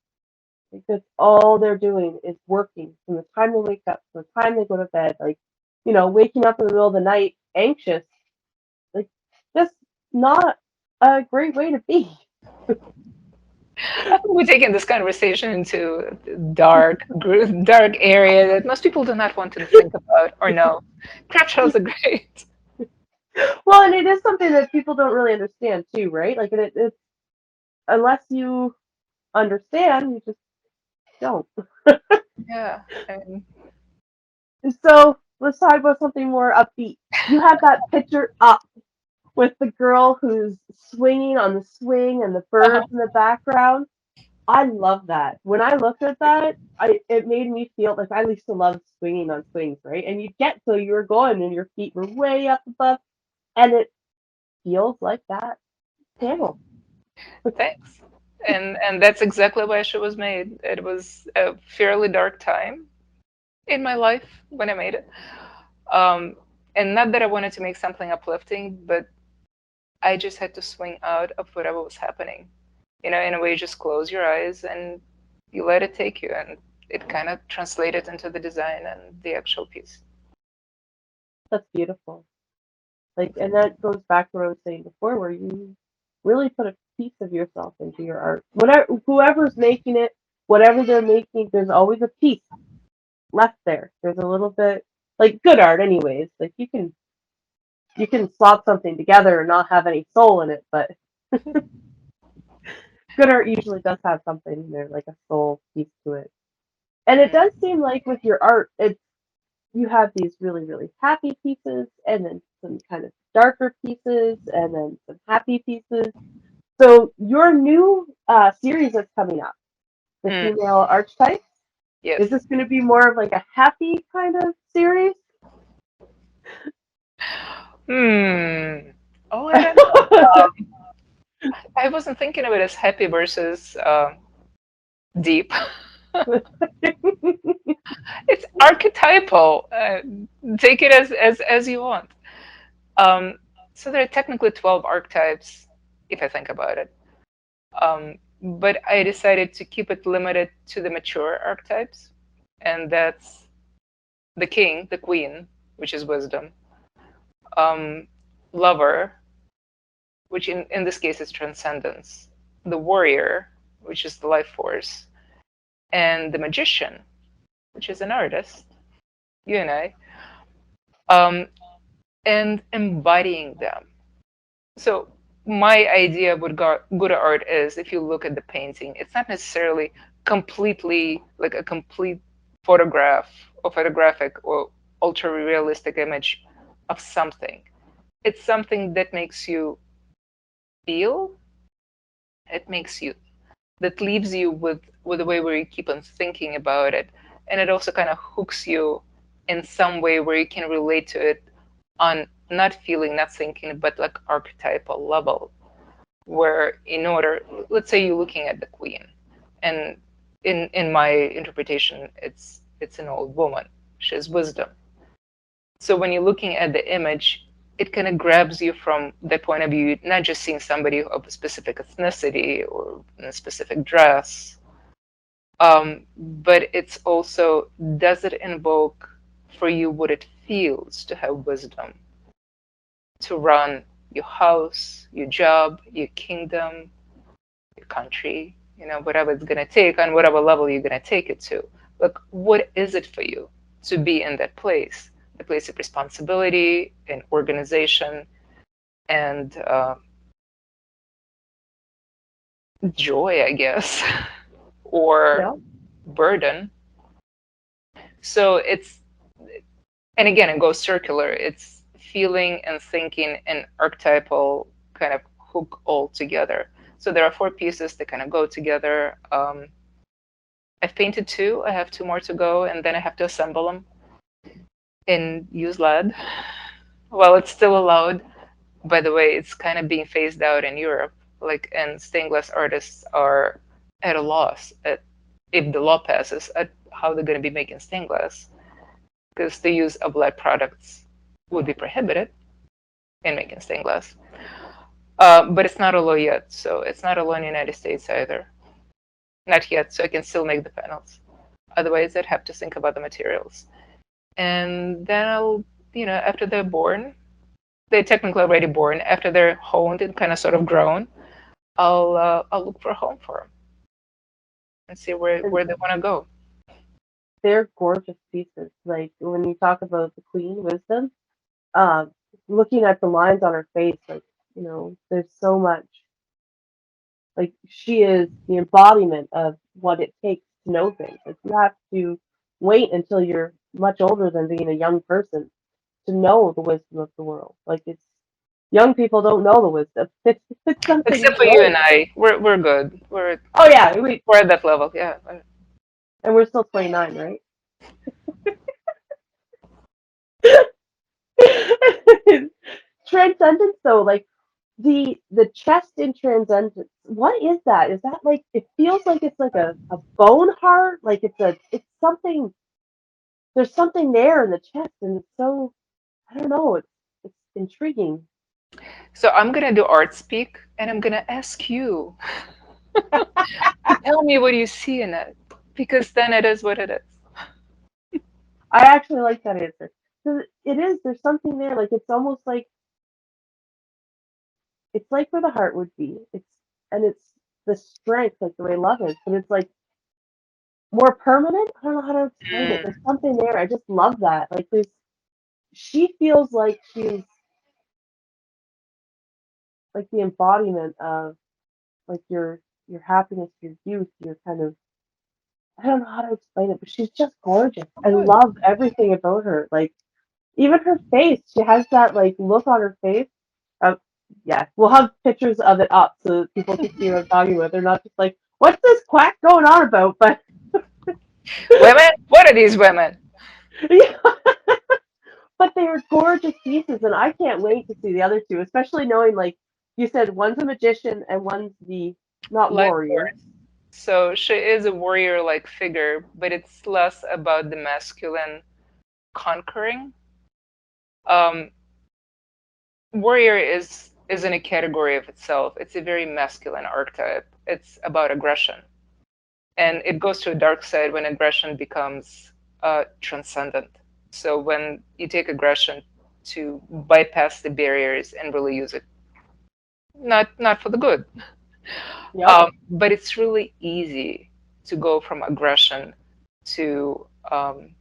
Like that's all they're doing is working from the time they wake up to the time they go to bed. Like, waking up in the middle of the night anxious, like that's not a great way to be. I think we're taking this conversation into dark area that most people do not want to think about or know. Crap shows are great. Well, and it is something that people don't really understand too, right? Like, it's unless you understand, you just don't. Yeah, and So let's talk about something more upbeat. You have that picture up with the girl who's swinging on the swing and the birds in the background. I love that. When I looked at that, it made me feel like I used to love swinging on swings, right? And you get so you were going and your feet were way up above, and it feels like that panel. thanks. And that's exactly why she was made. It was a fairly dark time in my life when I made it. Um, and not that I wanted to make something uplifting, but I just had to swing out of whatever was happening. In a way, you just close your eyes and you let it take you. And it kind of translated into the design and the actual piece. That's beautiful. Like, and that goes back to what I was saying before, where you really put a piece of yourself into your art. Whatever, whoever's making it, whatever they're making, there's always a piece left there. There's a little bit, like good art, anyways. Like you can slop something together and not have any soul in it, but good art usually does have something in there, like a soul piece to it. And it does seem like with your art, it's you have these really, really happy pieces and then some kind of darker pieces and then some happy pieces. So your new series that's coming up, the Mm, Female Archetype, is yes. this going to be more of like a happy kind of series? Hmm. Oh, I don't know. I wasn't thinking of it as happy versus deep. It's archetypal. Take it as you want. Um, so there are technically 12 archetypes, if I think about it. But I decided to keep it limited to the mature archetypes, and that's the king, the queen, which is wisdom, um, lover, which in this case is transcendence, the warrior, which is the life force, and the magician, which is an artist, you and I, um, and embodying them. So my idea of what good art is, if you look at the painting, it's not necessarily completely like a complete photograph or photographic or ultra realistic image of something. It's something that makes you feel, it makes you that leaves you with a way where you keep on thinking about it, and it also kind of hooks you in some way where you can relate to it on not feeling, not thinking, but like archetypal level. Where in order, let's say you're looking at the queen, and in my interpretation, it's an old woman. She has wisdom. So when you're looking at the image, it kind of grabs you from that point of view, not just seeing somebody of a specific ethnicity or in a specific dress, but it's also, does it invoke for you what it feels to have wisdom, to run your house, your job, your kingdom, your country, whatever it's going to take, on whatever level you're going to take it to. Like, what is it for you to be in that place? The place of responsibility and organization and joy, I guess, or Yeah. burden. So and again, it goes circular. It's feeling and thinking and archetypal kind of hook all together. So there are four pieces that kind of go together. I've painted two. I have two more to go, and then I have to assemble them in use lead. Well, it's still allowed. By the way, it's kind of being phased out in Europe. Like, and stained glass artists are at a loss at if the law passes at how they're going to be making stained glass, because the use of lead products would be prohibited in making stained glass. But it's not a law yet, so it's not a law in the United States either. not yet, so I can still make the panels. Otherwise, I'd have to think about the materials. And then I'll, after they're born, they're technically already born. After they're honed and kind of sort of grown, I'll look for a home for them and see where And they want to go. they're gorgeous pieces. Like when you talk about the Queen Wisdom, uh, looking at the lines on her face, like, there's so much. Like she is the embodiment of what it takes to know things. Like you have to wait until you're much older than being a young person to know the wisdom of the world. Like it's young people don't know the wisdom. It's something Except you for you and learn. I, we're good. Oh yeah, We're at that level. Yeah. and we're still 29, right? Transcendence though, like the chest in transcendence, what is that? Is that like, it feels like it's like a bone heart, like it's something, there's something there in the chest, and it's so, I don't know, it's intriguing. So I'm gonna do art speak, and I'm gonna ask you to tell me what you see in it, because then it is what it is. I actually like that answer. 'Cause it is, there's something there, like it's almost like, it's like where the heart would be. It's the strength, like the way love is, but it's like more permanent. I don't know how to explain it. Mm. There's something there. I just love that. Like there's, she feels like she's like the embodiment of like your happiness, your youth, your kind of, I don't know how to explain it, but she's just gorgeous. I Good. love everything about her. Like even her face, she has that like look on her face. Uh, yeah, we'll have pictures of it up so that people can see what I'm talking about. They're not just like, what's this quack going on about? But Women? What are these women? yeah, but they are gorgeous pieces, and I can't wait to see the other two, especially knowing like you said, one's a magician and one's the not Life warrior. force. So she is a warrior-like figure, but it's less about the masculine conquering. Um, Warrior is in a category of itself. It's a very masculine archetype. It's about aggression, and it goes to a dark side when aggression becomes transcendent. So when you take aggression to bypass the barriers and really use it, not for the good. Yep. But it's really easy to go from aggression to um,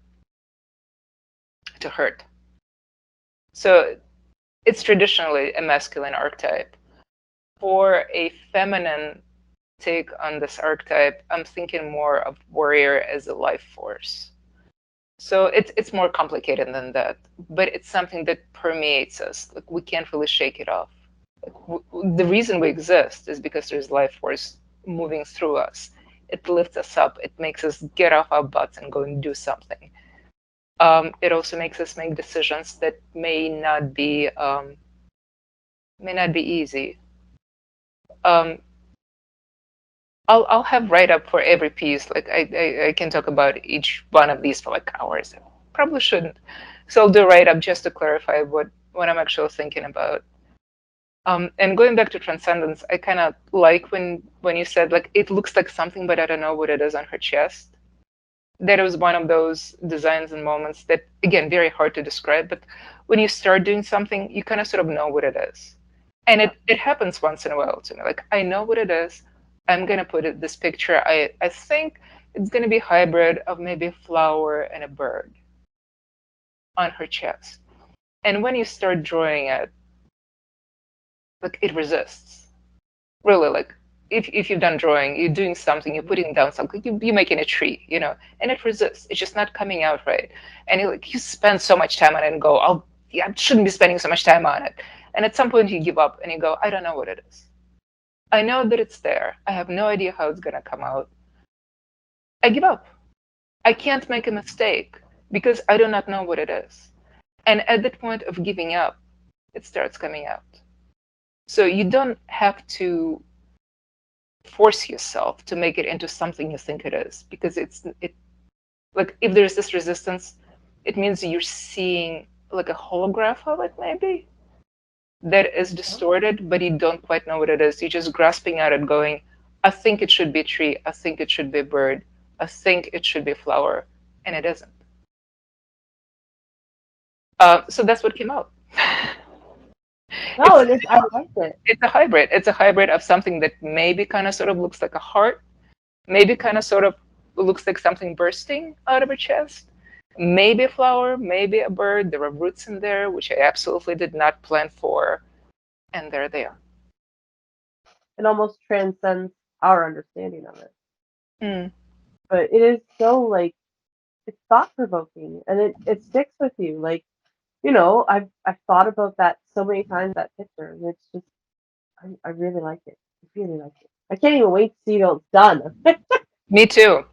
to hurt. So it's traditionally a masculine archetype. For a feminine take on this archetype, I'm thinking more of warrior as a life force. So it's more complicated than that, but it's something that permeates us. Like we can't really shake it off. The reason we exist is because there's life force moving through us. It lifts us up. It makes us get off our butts and go and do something. It also makes us make decisions that may not be easy. Um, I'll have write up for every piece. Like I can talk about each one of these for like hours. I probably shouldn't. So I'll do write up just to clarify what I'm actually thinking about. And going back to transcendence, I kind of like when you said like it looks like something, but I don't know what it is on her chest. That was one of those designs and moments that again very hard to describe. But when you start doing something, you kind of sort of know what it is, and Yep. it happens once in a while to me. Like I know what it is. I'm gonna put it this picture. I think it's gonna be hybrid of maybe a flower and a bird on her chest. And when you start drawing it, like it resists really. Like if you've done drawing, you're doing something, you're putting down something, you're making a tree, and it resists. It's just not coming out right. And you spend so much time on it and go, yeah, I shouldn't be spending so much time on it. And at some point you give up and you go, I don't know what it is. I know that it's there. I have no idea how it's gonna come out. I give up. I can't make a mistake because I do not know what it is. And at that point of giving up, it starts coming out. So you don't have to force yourself to make it into something you think it is, because it like if there's this resistance, it means you're seeing like a holograph of it maybe that is distorted, but you don't quite know what it is. You're just grasping at it going, I think it should be a tree. I think it should be a bird. I think it should be a flower, and it isn't. So that's what came out. No, It's it is. I like it. it's a hybrid. It's a hybrid of something that maybe kind of sort of looks like a heart, maybe kind of sort of looks like something bursting out of a chest, maybe a flower, maybe a bird. There are roots in there, which I absolutely did not plan for, and they're there. It almost transcends our understanding of it. Mm. But it is so like it's thought provoking, and it sticks with you. Like I've thought about that so many times, that picture, and it's just I really like it. I really like it. I can't even wait to see till it's done. Me too.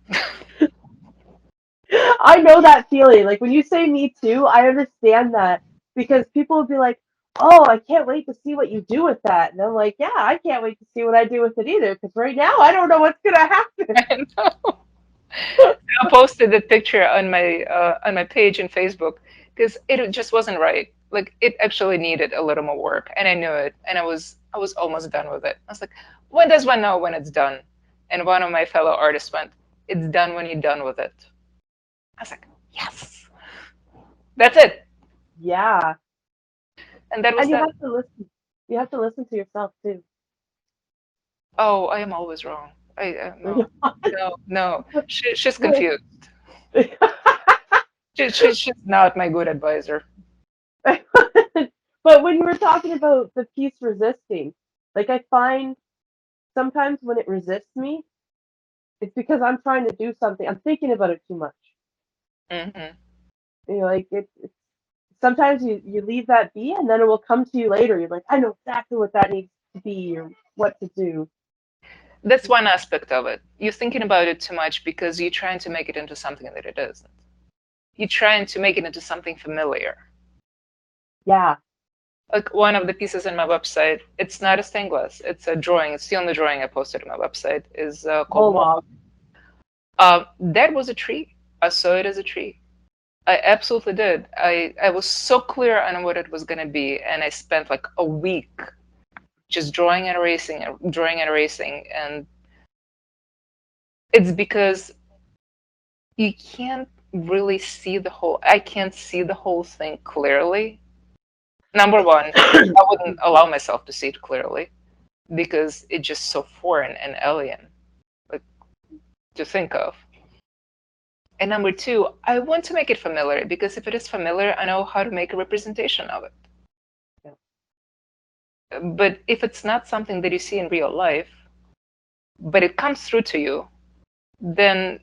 I know that feeling. Like when you say me too, I understand that because people will be like, "Oh, I can't wait to see what you do with that." And I'm like, "Yeah, I can't wait to see what I do with it either because right now I don't know what's gonna happen." I know. I posted that picture on my page in Facebook because it just wasn't right. Like it actually needed a little more work, and I knew it, and I was almost done with it. I was like, when does one know when it's done? And one of my fellow artists went, "It's done when you're done with it." I was like, yes, that's it, Yeah, and that was and you that. have to listen. You have to listen to yourself too. Oh, I am always wrong. I no, no, no. She's confused. She's not my good advisor. But when you were talking about the piece resisting, like I find sometimes when it resists me, it's because I'm trying to do something. I'm thinking about it too much. Hmm. Like it's sometimes you leave that be, and then it will come to you later. You're like, I know exactly what that needs to be or what to do. That's one aspect of it. You're thinking about it too much because you're trying to make it into something that it isn't. You're trying to make it into something familiar. Yeah. Like one of the pieces on my website, it's not a stained glass. It's a drawing. It's the only drawing I posted on my website. Is called Whole Mom. log. That was a tree. I saw it as a tree. I absolutely did. I was so clear on what it was going to be, and I spent like a week just drawing and erasing, drawing and erasing, and it's because you can't really see the whole. I can't see the whole thing clearly. Number one, I wouldn't allow myself to see it clearly because it's just so foreign and alien, like to think of. And number two, I want to make it familiar because if it is familiar, I know how to make a representation of it. Yeah. But if it's not something that you see in real life, but it comes through to you, then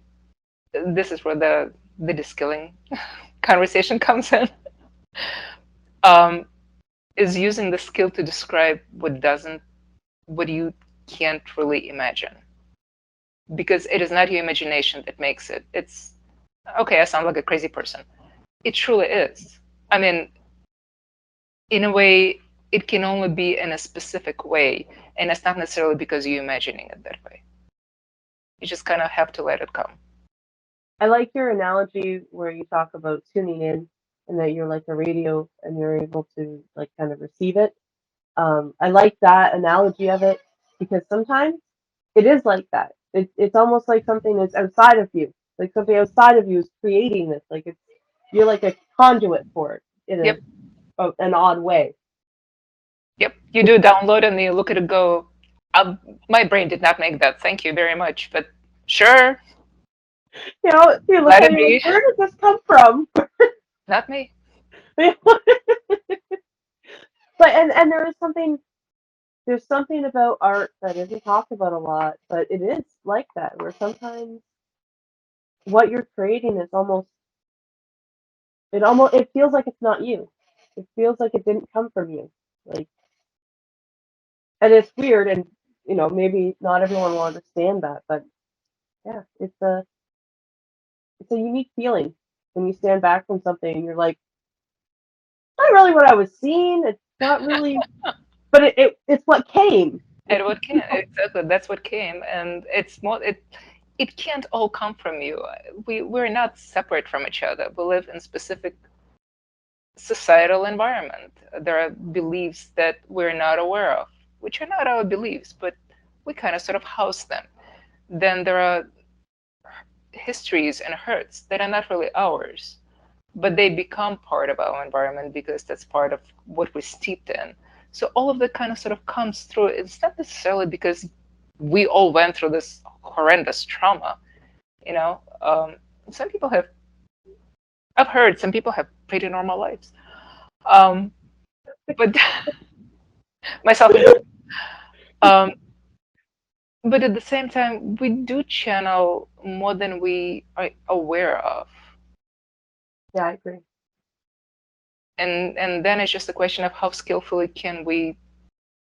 this is where the deskilling conversation comes in. Um, is using the skill to describe what you can't really imagine, because it is not your imagination that makes it. It's okay. I sound like a crazy person. It truly is. I mean, in a way, it can only be in a specific way, and it's not necessarily because you're imagining it that way. You just kind of have to let it come. I like your analogy where you talk about tuning in and that you're like a radio and you're able to like kind of receive it. I like that analogy of it because sometimes it is like that. It's almost like something that's outside of you, like something outside of you is creating this. Like you're like a conduit for it in Yep, an odd way. yep. You do download and you look at it, go, my brain did not make that. Thank you very much, but sure, You look let at it it, you're like, be. where did this come from? Not me. But and there's something about art that isn't talked about a lot, but it is like that, where sometimes what you're creating is almost it feels like it's not you. It feels like it didn't come from you. Like and it's weird and maybe not everyone will understand that, but yeah, it's a unique feeling when you stand back from something and you're like, not really what I was seeing, it's not really but it's what came. And what came exactly? That's what came, and it's more. It can't all come from you. We're not separate from each other. We live in specific societal environment. There are beliefs that we're not aware of, which are not our beliefs, but we kind of sort of house them. Then there are histories and hurts that are not really ours, but they become part of our environment because that's part of what we're steeped in. So all of that kind of sort of comes through. It's not necessarily because we all went through this horrendous trauma, you know. Some people have, I've heard some people have pretty normal lives, um, but myself included. Um, but at the same time, we do channel more than we are aware of. Yeah, I agree. And then it's just a question of how skillfully can we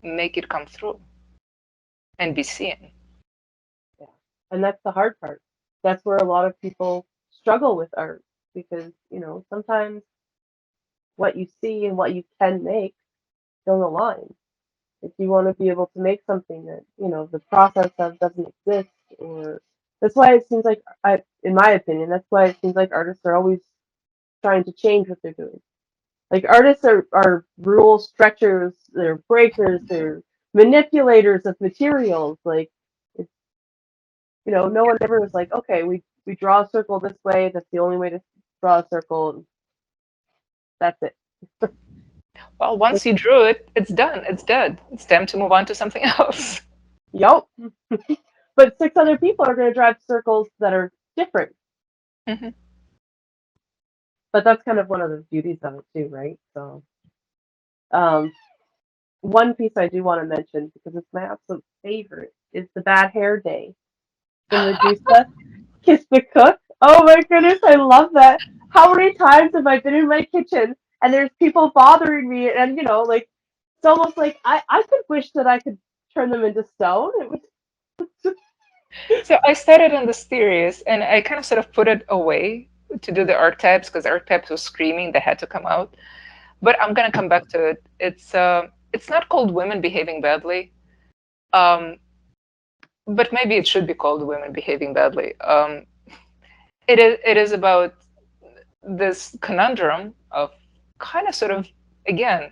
make it come through and be seen. Yeah. And that's the hard part. That's where a lot of people struggle with art because, sometimes what you see and what you can make don't align. If you want to be able to make something that, the process of doesn't exist, or that's why it seems like, in my opinion, that's why it seems like artists are always trying to change what they're doing. Like artists are rule stretchers, they're breakers, they're manipulators of materials. Like, it's, no one ever was like, okay, we draw a circle this way. That's the only way to draw a circle. And that's it. Well, once you drew it, it's done. It's dead. It's time to move on to something else. Yup. But six other people are going to drive circles that are different. Hmm. But that's kind of one of the beauties of it too, right? So, um, one piece I do want to mention because it's my absolute favorite is the Bad Hair Day. The Medusa Kiss the Cook. Oh my goodness, I love that. How many times have I been in my kitchen and there's people bothering me, and like it's almost like I could wish that I could turn them into stone. It was So I started on the series and I kind of sort of put it away to do the archetypes because archetypes was screaming they had to come out. But I'm gonna come back to it. It's not called women behaving badly, um, but maybe it should be called women behaving badly. It is about this conundrum of kind of sort of again,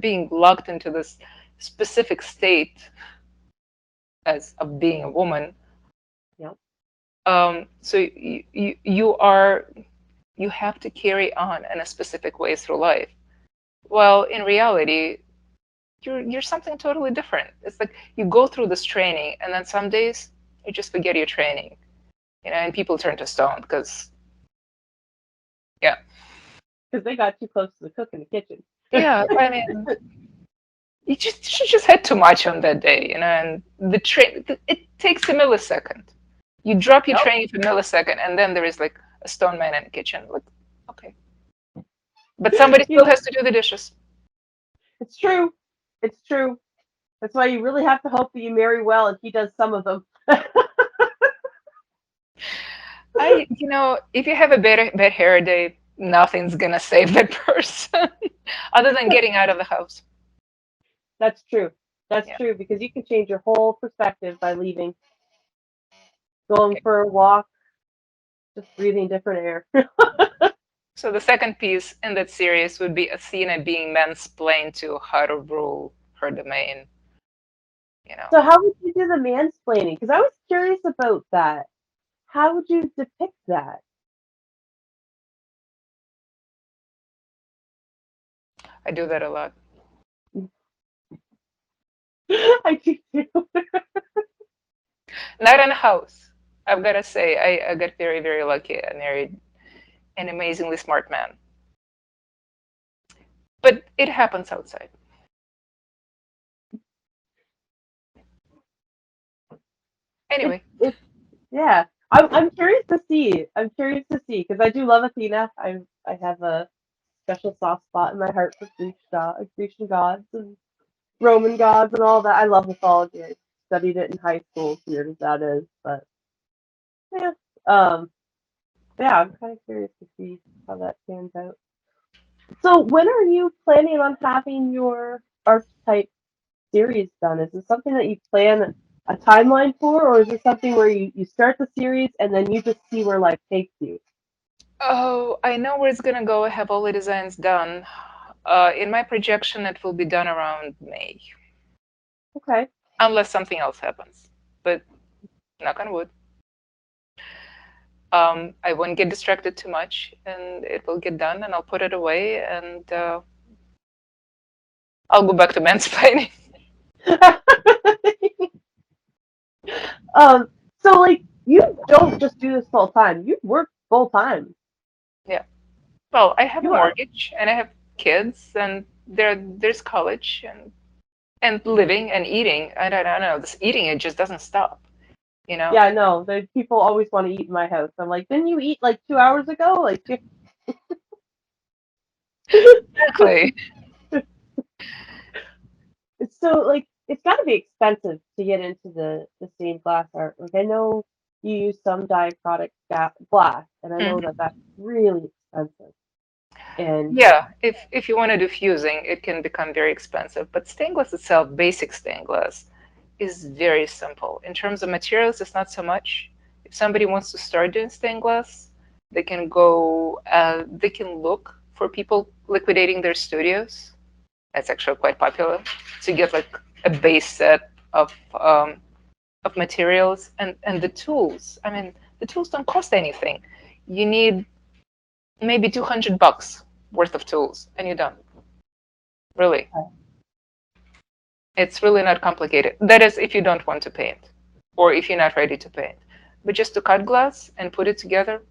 being locked into this specific state as of being a woman. yep. So you have to carry on in a specific way through life. Well, in reality, you're something totally different. It's like you go through this training, and then some days you just forget your training, and people turn to stone because yeah, Because they got too close to the cook in the kitchen. yeah. I mean, you just had too much on that day, and the train it takes a millisecond. You drop your Yep. training for a millisecond, and then there is like a stone man in the kitchen. Like, okay, but somebody You still has to do the dishes. it's true. It's true. That's why you really have to hope that you marry well and he does some of them. If you have a bad hair day, nothing's gonna save that person other than getting out of the house. That's true. That's Yeah. true because you can change your whole perspective by leaving, going Okay. for a walk, just breathing different air. So the second piece in that series would be Athena being mansplained to how to rule her domain. You know, So how would you do the mansplaining? Because I was curious about that. How would you depict that? I do that a lot. I do too. Not in a house. I've got to say, I got very, very lucky. I married an amazingly smart man. But it happens outside. It's Anyway, it's yeah. I'm curious to see. I'm curious to see because I do love Athena. I have a special soft spot in my heart for Grecian gods and Roman gods and all that. I love mythology. I studied it in high school, as weird as that is, but yeah. Um, yeah, I'm kind of curious to see how that pans out. So, when are you planning on having your archetype series done? Is this something that you plan a timeline for, or is it something where you start the series and then you just see where life takes you? oh, I know where it's gonna go. I have all the designs done. In my projection, it will be done around May. Okay. unless something else happens. But knock on wood, I won't get distracted too much, and it will get done, and I'll put it away, and I'll go back to mansplaining. um, so like you don't just do this full time. You work full time. Yeah. Well, I have a You are. mortgage, and I have kids, and there's college, and living and eating. I don't know. This eating, it just doesn't stop. You know. Yeah, no. The people always want to eat in my house. I'm like, didn't you eat like 2 hours ago? Like, Exactly. so like it's got to be expensive to get into the stained glass art. Like I know you use some diachrotic glass, and I know Mhm. that that's really expensive. And Yeah, if you want to do fusing, it can become very expensive. But stained glass itself, basic stained glass, is very simple. In terms of materials, it's not so much. If somebody wants to start doing stained glass, they can look for people liquidating their studios. That's actually quite popular to get like a base set of materials and the tools. I mean, the tools don't cost anything. You need maybe $200 worth of tools, and you're done. Really, it's really not complicated. That is, if you don't want to paint, or if you're not ready to paint. But just to cut glass and put it together,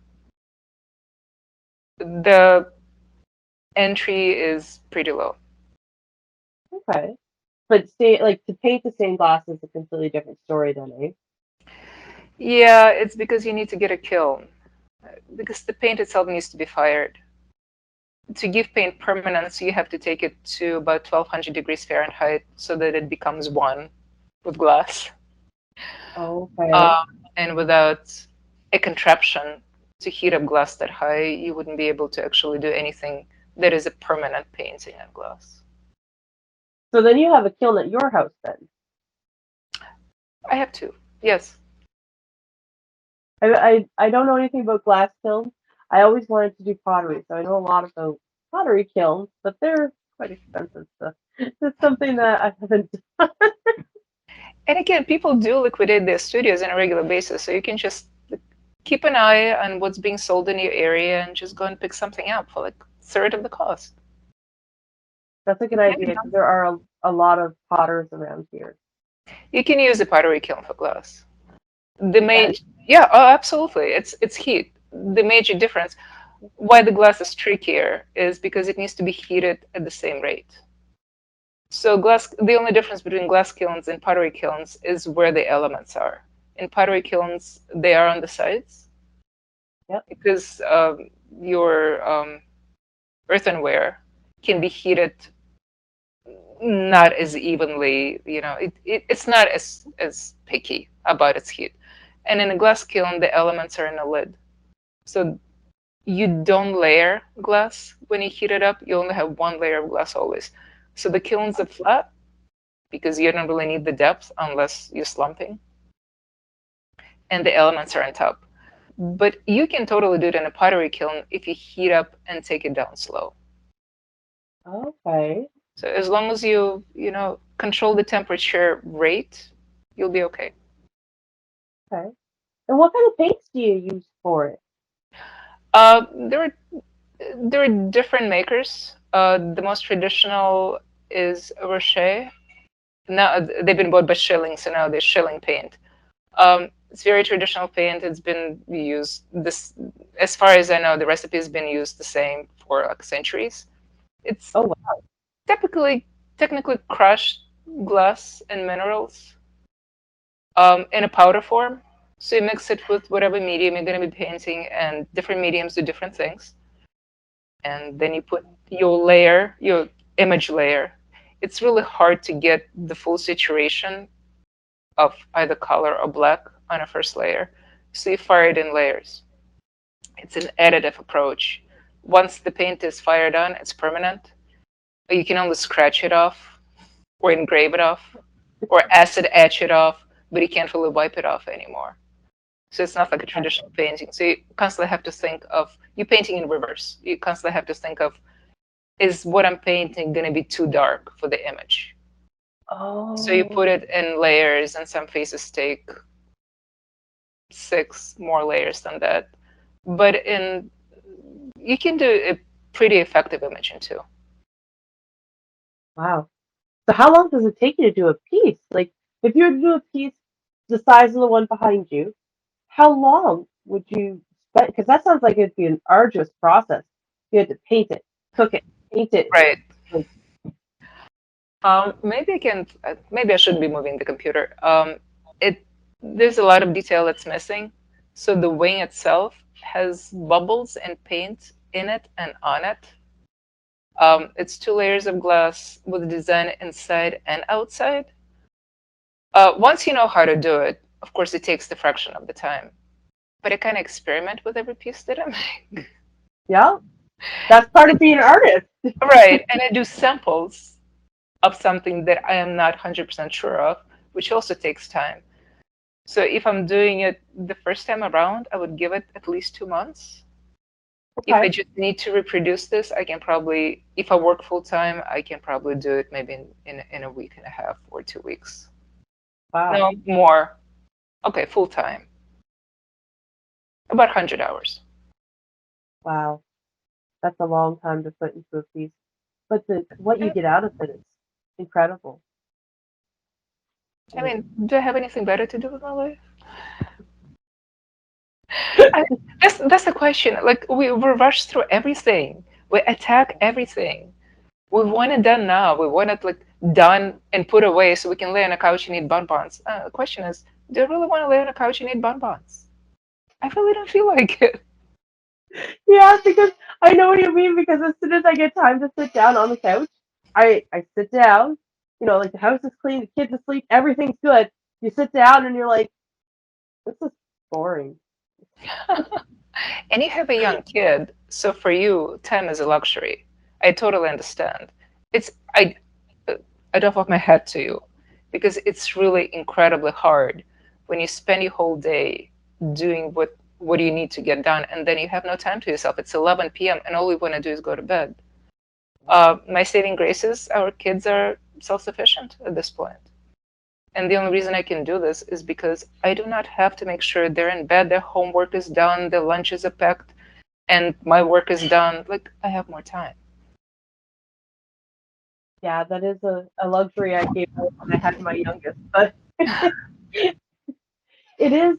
the entry is pretty low. okay, but stay like to paint the stained glass is a completely different story then, eh? Yeah, it's because you need to get a kiln, because the paint itself needs to be fired. To give paint permanence, you have to take it to about 1200 degrees Fahrenheit so that it becomes one with glass. Okay. Um, and without a contraption to heat up glass that high, you wouldn't be able to actually do anything that is a permanent painting on glass. So then you have a kiln at your house then. I have two. Yes. I don't know anything about glass kilns. I always wanted to do pottery, so I know a lot about pottery kilns, but they're quite expensive. So it's something that I haven't done. And again, people do liquidate their studios on a regular basis, so you can just keep an eye on what's being sold in your area and just go and pick something up for like third of the cost. That's a good It can be idea because done. there are a lot of potters around here. You can use a pottery kiln for glass. The You can. major, yeah, oh, absolutely. It's heat. The major difference why the glass is trickier is because it needs to be heated at the same rate. So the only difference between glass kilns and pottery kilns is where the elements are. In pottery kilns, they are on the sides Yep. because your earthenware can be heated not as evenly. It's not as picky about its heat. And in a glass kiln, the elements are in a lid. So you don't layer glass when you heat it up. You only have one layer of glass always. So the kilns are flat because you don't really need the depth unless you're slumping, and the elements are on top. But you can totally do it in a pottery kiln if you heat up and take it down slow. Okay. So as long as you control the temperature rate, you'll be okay. Okay. And what kind of paints do you use for it? Uh, there are there are different makers. The most traditional is Rocher. Now they've been bought by Schilling, so now they're Schilling paint. It's very traditional paint. It's been used this, as far as I know, the recipe has been used the same for like centuries. It's Oh, wow. typically technically crushed glass and minerals in a powder form. So you mix it with whatever medium you're going to be painting, and different mediums do different things. And then you put your image layer. It's really hard to get the full saturation of either color or black on a first layer. So you fire it in layers. It's an additive approach. Once the paint is fired on, it's permanent. You can only scratch it off or engrave it off or acid etch it off, but you can't really wipe it off anymore. So it's not like a traditional painting. So you constantly have to think of you painting in reverse. You constantly have to think of, is what I'm painting going to be too dark for the image? So you put Oh, it in layers, and some faces take 6 more layers than that. But in you can do a pretty effective imaging too. wow. So how long does it take you to do a piece? Like, if you were to do a piece the size of the one behind you, how long would you spend? Because that sounds like it'd be an arduous process. You had to paint it, cook it, paint it. Right. Like, Maybe I can. Maybe I shouldn't be moving the computer. It There's a lot of detail that's missing. So the wing itself has bubbles and paint in it and on it. It's 2 layers of glass with design inside and outside. Once you know how to do it, of course, it takes the fraction of the time. But I kind of experiment with every piece that I make. yeah, that's part of being an artist. Right, and I do samples of something that I am not 100% sure of, which also takes time. So if I'm doing it the first time around, I would give it at least 2 months. If I Okay. just need to reproduce this, I can probably, if I work full time, I can probably do it maybe in a week and a half or 2 weeks. Wow. No, more. Okay, full time. About 100 hours. Wow. That's a long time to put into a piece. But what you Yeah. get out of it is incredible. I Like, mean, do I have anything better to do with my life? I, that's the question. Like we rush through everything. We attack everything. We want it done now. We want it like done and put away so we can lay on a couch and eat bonbons. The question is, do I really want to lay on a couch and eat bonbons? I really don't feel like it. yeah, because I know what you mean. Because as soon as I get time to sit down on the couch, I sit down. You know, like the house is clean, the kids asleep, everything's good. You sit down and you're like, this is boring. And you have a young kid, so for you, time is a luxury. I totally understand. It's I doff off my hat to you because it's really incredibly hard when you spend your whole day doing what you need to get done, and then you have no time to yourself. It's 11 p.m. and all you want to do is go to bed. My saving grace is our kids are self-sufficient at this point. And the only reason I can do this is because I do not have to make sure they're in bed, their homework is done, their lunches are packed, and my work is done. Like, I have more time. Yeah, that is a luxury I gave up when I had my youngest. But it is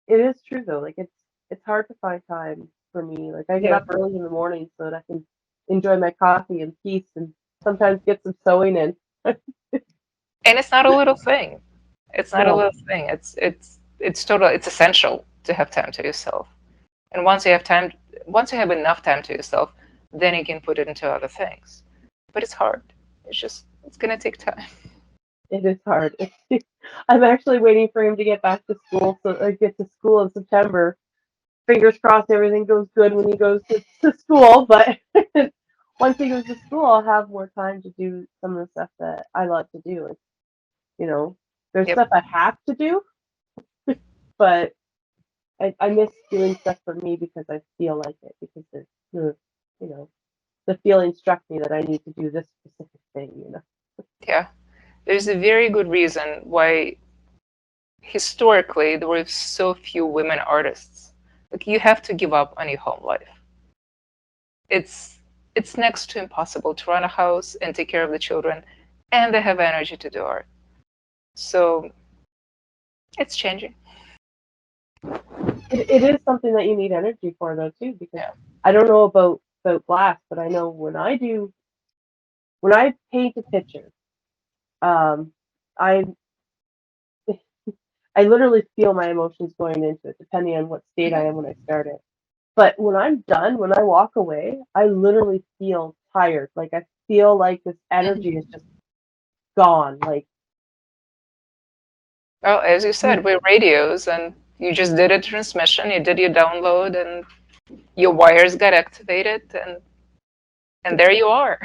it is true though. Like it's hard to find time for me. Like I get Yeah. up early in the morning so that I can enjoy my coffee and peace and sometimes get some sewing in. And it's not a little thing. It's not a No, little thing. It's total. It's essential to have time to yourself. And once you have time, once you have enough time to yourself, then you can put it into other things. But it's hard. It's gonna take time. it is hard. I'm actually waiting for him to get back to school so get to school in September. Fingers crossed everything goes good when he goes to school, but once he goes to school I'll have more time to do some of the stuff that I love to do. Like, you know, there's Yep. stuff I have to do, but I miss doing stuff for me because I feel like it because the you know the feeling struck me that I need to do this specific thing. You know. Yeah. There's a very good reason why historically there were so few women artists. Like you have to give up on your home life. It's it's next to impossible to run a house and take care of the children and they have energy to do art. So it's changing. It is something that you need energy for though too because Yeah. I don't know about glass, but I know when I paint a picture, um, I I literally feel my emotions going into it depending on what state I am when I start it. But when I'm done, when I walk away, I literally feel tired. Like I feel like this energy is just gone. Like Well, as you you, said, we're radios and you just did a transmission, you did your download and your wires got activated and there you are.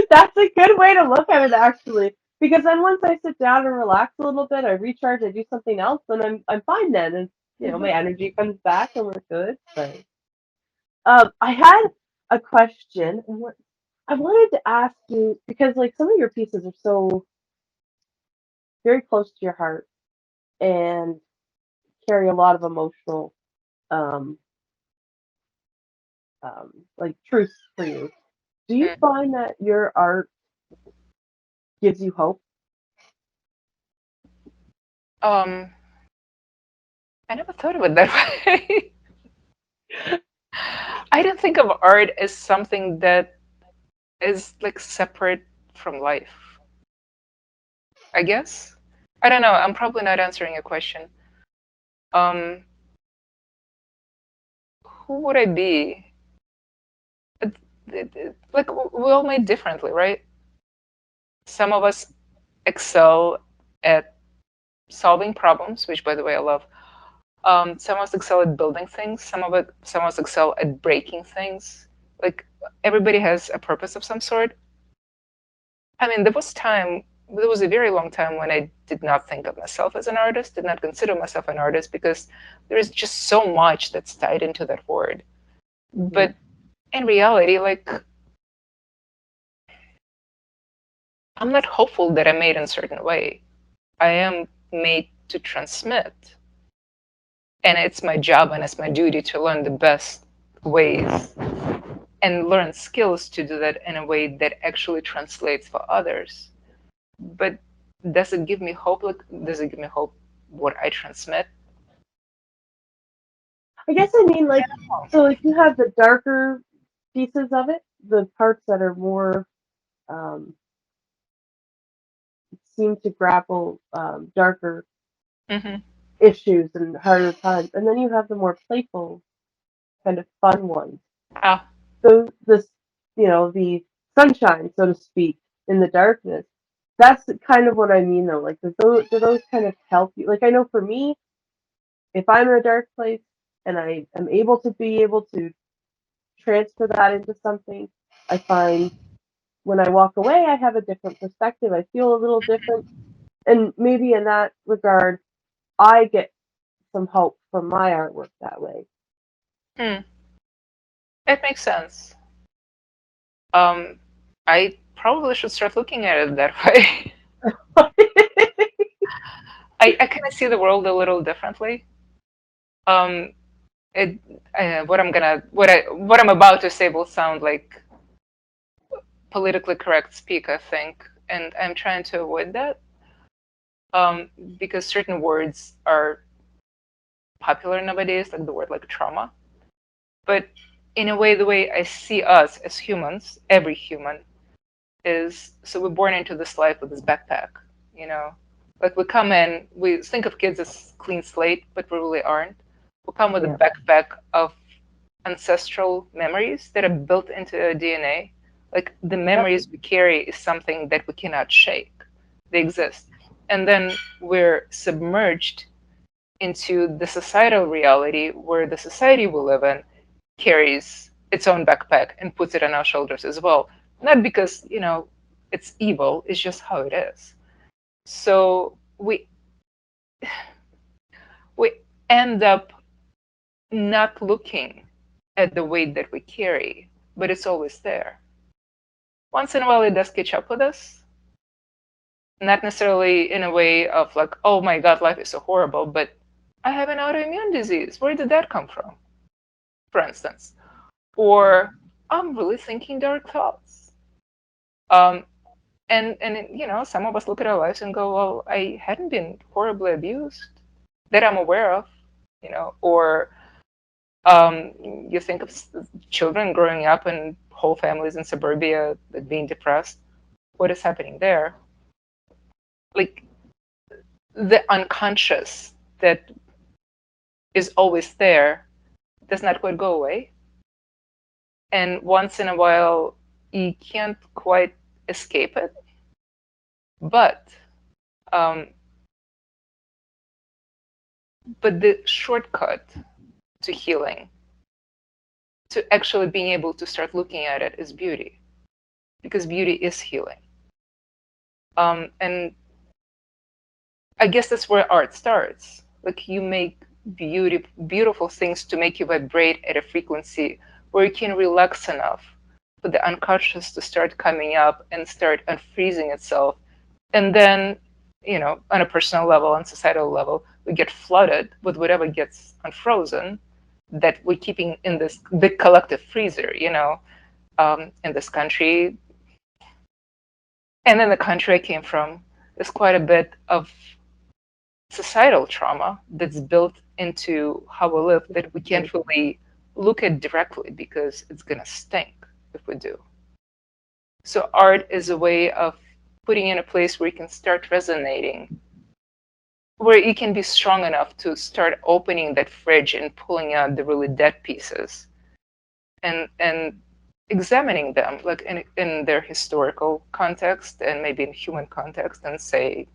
that's a good way to look at it actually. Because then once I sit down and relax a little bit, I recharge, I do something else, and I'm fine then. And my energy comes back and we're good. But I had a question. I wanted to ask you because like some of your pieces are so very close to your heart and carry a lot of emotional um, like truths for you. Do you Mm. find that your art gives you hope? Um, I never thought of it that way. I don't think of art as something that is like separate from life, I guess. I don't know. I'm probably not answering your question. Um, who would I be? Like we all made differently, right? Some of us excel at solving problems, which by the way I love. Some of us excel at building things. Some of us excel at breaking things. Like everybody has a purpose of some sort. I mean, there was a very long time when I did not think of myself as an artist, did not consider myself an artist because there is just so much that's tied into that word. Hmm. But in reality, like I'm not hopeful that I'm made in a certain way. I am made to transmit. And it's my job and it's my duty to learn the best ways and learn skills to do that in a way that actually translates for others. But does it give me hope? Like, does it give me hope what I transmit? I guess I mean like so like you have the darker pieces of it, the parts that are more um, seem to grapple darker Mm-hmm. issues and harder times, and then you have the more playful kind of fun ones. Ah, So this, the sunshine, so to speak, in the darkness. That's kind of what I mean, though. Like, do those kind of help you? Like, I know for me, if I'm in a dark place and I am able to transfer that into something, I find when I walk away, I have a different perspective. I feel a little different, and maybe in that regard, I get some hope from my artwork that way. hmm, it makes sense. Um, I probably should start looking at it that way. I kind of see the world a little differently. Um, it what I'm about to say will sound like politically correct speak, I think, and I'm trying to avoid that um, because certain words are popular nowadays, like the word like trauma. But in a way, the way I see us as humans, every human, is so we're born into this life with this backpack, you know, like we come in, we think of kids as clean slate, but we really aren't. We come with a Yeah. backpack of ancestral memories that are built into our DNA. Like the Yep. memories we carry is something that we cannot shake. They exist. And then we're submerged into the societal reality where the society we live in carries its own backpack and puts it on our shoulders as well. Not because, it's evil, it's just how it is. So we end up not looking at the weight that we carry, but it's always there. Once in a while, it does catch up with us. Not necessarily in a way of like, oh my God, life is so horrible, but I have an autoimmune disease. Where did that come from, for instance? Or I'm really thinking dark thoughts. Um, and some of us look at our lives and go, well, I hadn't been horribly abused that I'm aware of, or you think of children growing up in whole families in suburbia that being depressed. What is happening there? Like the unconscious that is always there does not quite go away. And once in a while, you can't quite escape it. But um, but the shortcut to healing, to actually being able to start looking at it, is beauty, because beauty is healing. And I guess that's where art starts. Like you make beautiful things to make you vibrate at a frequency where you can relax enough for the unconscious to start coming up and start unfreezing itself. And then, on a personal level, on societal level, we get flooded with whatever gets unfrozen that we're keeping in this big collective freezer, in this country. And in the country I came from, there's quite a bit of societal trauma that's built into how we live that we can't really look at directly because it's going to stink if we do. So art is a way of putting in a place where you can start resonating, where you can be strong enough to start opening that fridge and pulling out the really dead pieces and examining them like in their historical context and maybe in human context and say,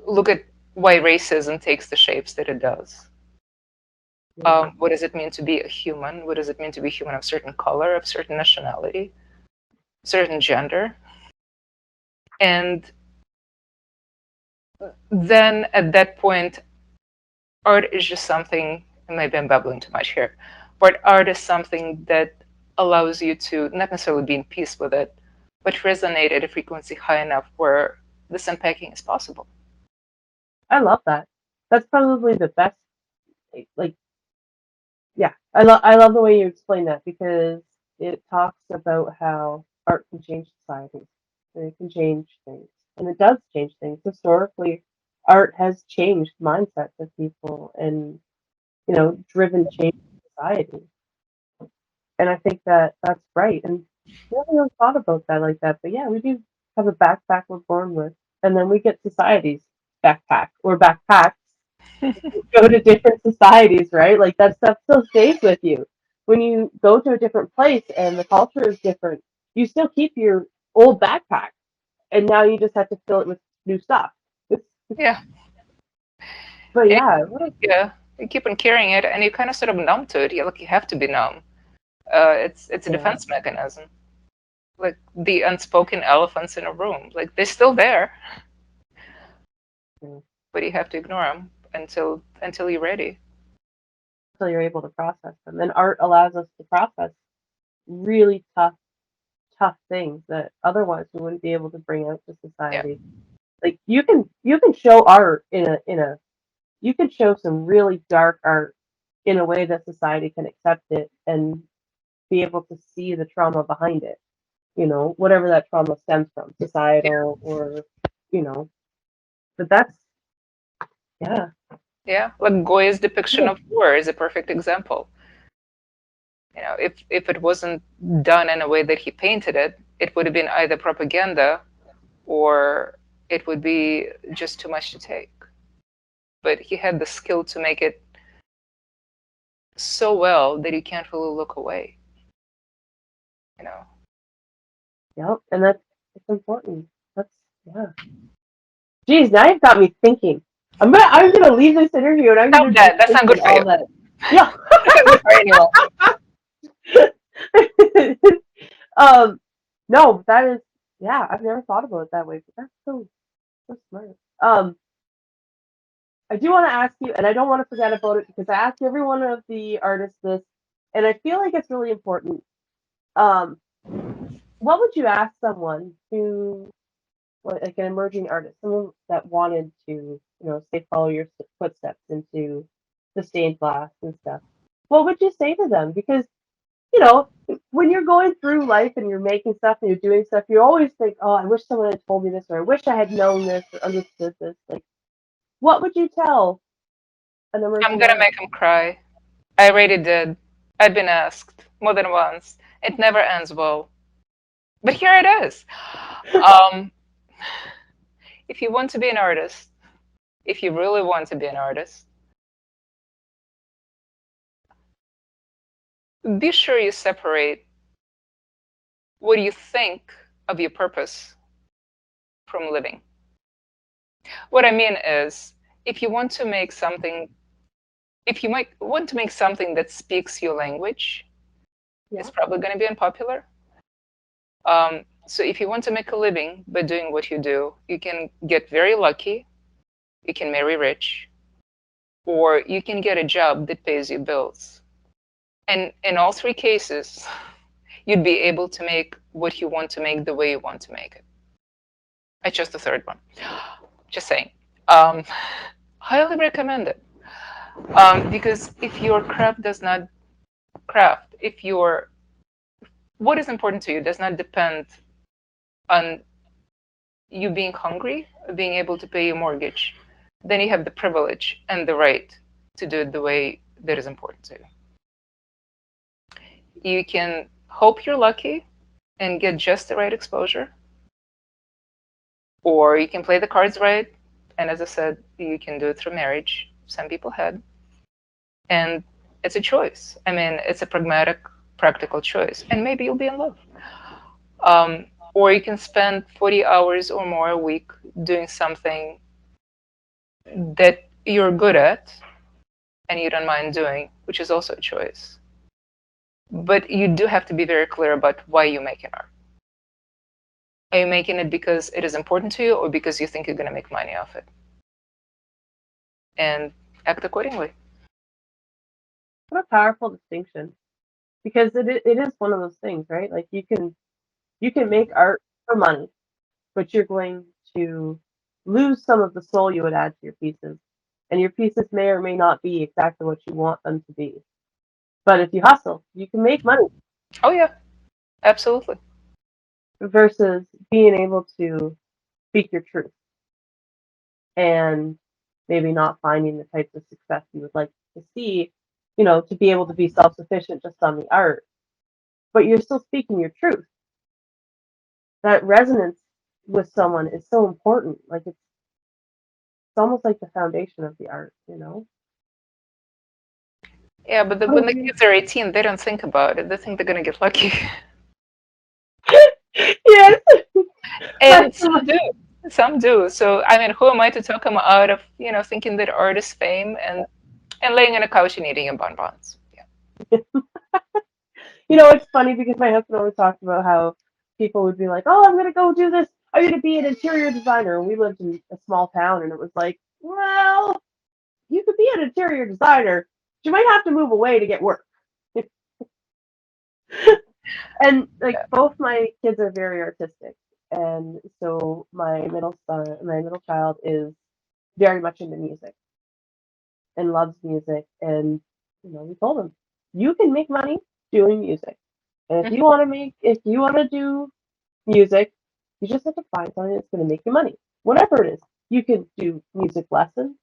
look at why racism takes the shapes that it does. What does it mean to be a human? What does it mean to be human of certain color, of certain nationality, certain gender? And then at that point, art is just something, and maybe I'm babbling too much here, but art is something that allows you to not necessarily be in peace with it, but resonate at a frequency high enough where this unpacking is possible. I love that. That's probably the best. Like, yeah, I love the way you explain that because it talks about how art can change societies and it can change things, and it does change things. Historically, art has changed mindsets of people and driven change in society. And I think that that's right. And we haven't really thought about that like that. But yeah, we do have a backpack we're born with, and then we get society's backpack or backpacks. Go to different societies, right? Like that stuff still stays with you. When you go to a different place and the culture is different, you still keep your old backpack, and now you just have to fill it with new stuff. Yeah. But And yeah, yeah, you keep on carrying it and you kind of sort of numb to it. You have to be numb. It's a yeah, defense mechanism. Like the unspoken elephants in a room, like they're still there, yeah. but you have to ignore them until you're ready. Until you're able to process them, and art allows us to process really tough things that otherwise we wouldn't be able to bring out to Yeah, society. Like you can show art in a you can show some really dark art in a way that society can accept it and be able to see the trauma behind it. Whatever that trauma stems from, yeah, societal or you know. But that's yeah. yeah. Like Goya's depiction Yeah. of war is a perfect example. If it wasn't done in a way that he painted it, it would have been either propaganda or it would be just too much to take. But he had the skill to make it so well that you can't really look away. You know. Yep. And it's important. That's yeah. Geez, now you've got me thinking. I'm gonna leave this interview and I'm Stop gonna be that. That's not good thinking for you. all that. Yeah. That's not good for anyone. No, that is yeah, I've never thought about it that way, but that's so smart. I do want to ask you, and I don't want to forget about it because I ask every one of the artists this, and I feel like it's really important. Um, what would you ask someone who, like an emerging artist, someone that wanted to, say, follow your footsteps into the stained glass and stuff? What would you say to them? Because you know, when you're going through life and you're making stuff and you're doing stuff, you always think, oh, I wish someone had told me this, or I wish I had known this or understood this. Like, what would you tell an I'm emerging gonna artist? make him cry. I already did. I've been asked more than once. It never ends well. But here it is. Um, if you want to be an artist, if you really want to be an artist, be sure you separate what you think of your purpose from living. What I mean is, if you want to make something, if you might want to make something that speaks your language, Yeah, it's probably going to be unpopular. So if you want to make a living by doing what you do, you can get very lucky, you can marry rich, or you can get a job that pays your bills. And in all three cases, you'd be able to make what you want to make the way you want to make it. I chose the third one. Just saying. Um, highly recommend it. Because if your craft does not craft, if your what is important to you does not depend on you being hungry, being able to pay your mortgage, then you have the privilege and the right to do it the way that is important to you. You can hope you're lucky and get just the right exposure, or you can play the cards right. And as I said, you can do it through marriage. Some people had. And it's a choice. I mean, it's a pragmatic, practical choice. And maybe you'll be in love. Or you can spend 40 hours or more a week doing something that you're good at and you don't mind doing, which is also a choice. But you do have to be very clear about why you're making art. Are you making it because it is important to you or because you think you're going to make money off it? And act accordingly. What a powerful distinction, because it is one of those things, right? Like you can make art for money, but you're going to lose some of the soul you would add to your pieces, and your pieces may or may not be exactly what you want them to be. But if you hustle, you can make money Oh, yeah, absolutely. versus being able to speak your truth and maybe not finding the types of success you would like to see, to be able to be self sufficient just on the art, but you're still speaking your truth. That resonance with someone is so important. Like it's almost like the foundation of the art. Yeah, but What when a the weird- kids are 18, they don't think about it. They think they're going to get lucky. yes, And that's some do. Some do. So, I mean, who am I to talk them out of, thinking that art is fame and laying on a couch and eating bonbons? Yeah. it's funny because my husband always talked about how people would be like, "Oh, I'm gonna go do this. I'm gonna be an interior designer." And we lived in a small town, and it was like, well, you could be an interior designer, but you might have to move away to get work. And like both my kids are very artistic, and so my middle child is very much into music and loves music. And we told him, you can make money doing music, and Mhm. if you want to do music, you just have to find something that's going to make you money, whatever it is. You can do music lessons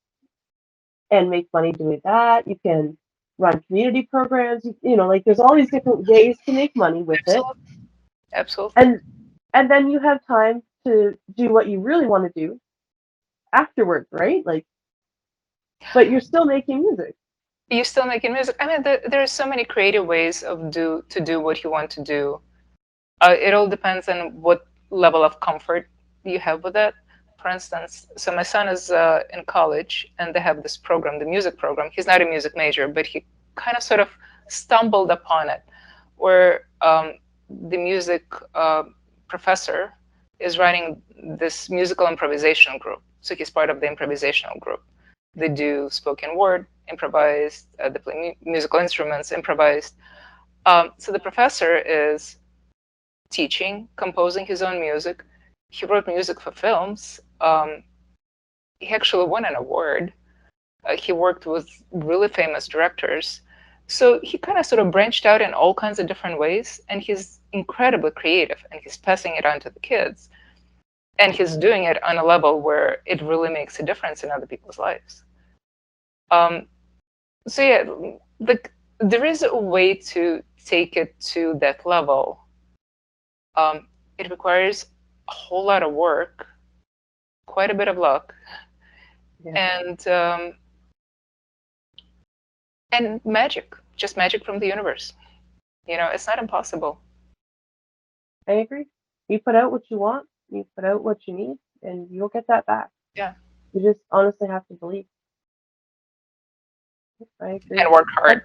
and make money doing that. You can run community programs. Like there's all these different ways to make money with it, Absolutely. Absolutely. and then you have time to do what you really want to do afterwards, right? Like, but you're still making music. You still making music. I mean, there are so many creative ways to do what you want to do. It all depends on what level of comfort you have with it. For instance, so my son is in college, and they have this program, the music program. He's not a music major, but he kind of sort of stumbled upon it, where the music professor is running this musical improvisation group. So he's part of the improvisational group. They do spoken word, improvised. They play musical instruments, improvised. So the professor is teaching, composing his own music. He wrote music for films. He actually won an award. He worked with really famous directors. So he kind of sort of branched out in all kinds of different ways, and he's incredibly creative, and he's passing it on to the kids. And he's doing it on a level where it really makes a difference in other people's lives. Um, so yeah, there is a way to take it to that level. Um, it requires a whole lot of work, quite a bit of luck, Yeah, and and magic, just magic from the universe. It's not impossible. I agree. You put out what you want, you put out what you need, and you'll get that back. Yeah, You just honestly have to believe. I and agree. work hard.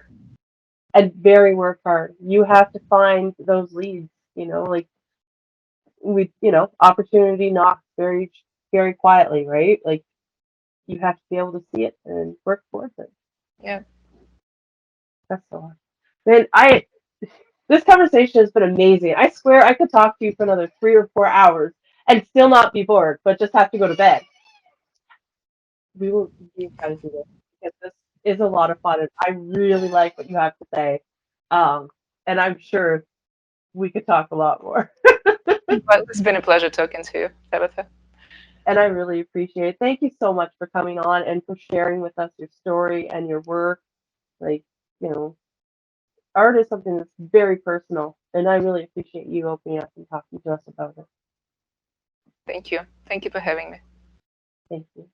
And very work hard. You have to find those leads, like opportunity knocks very, very quietly, right? Like you have to be able to see it and work towards it. Yeah. That's so hard. Man, this conversation has been amazing. I swear I could talk to you for another 3 or 4 hours and still not be bored, but just have to go to bed. We gotta do this because this is a lot of fun, and I really like what you have to say. Um, and I'm sure we could talk a lot more. But it's been a pleasure talking to you, Tabitha. And I really appreciate it. Thank you so much for coming on and for sharing with us your story and your work. Like, you know, art is something that's very personal, and I really appreciate you opening up and talking to us about it. Thank you. Thank you for having me. Thank you.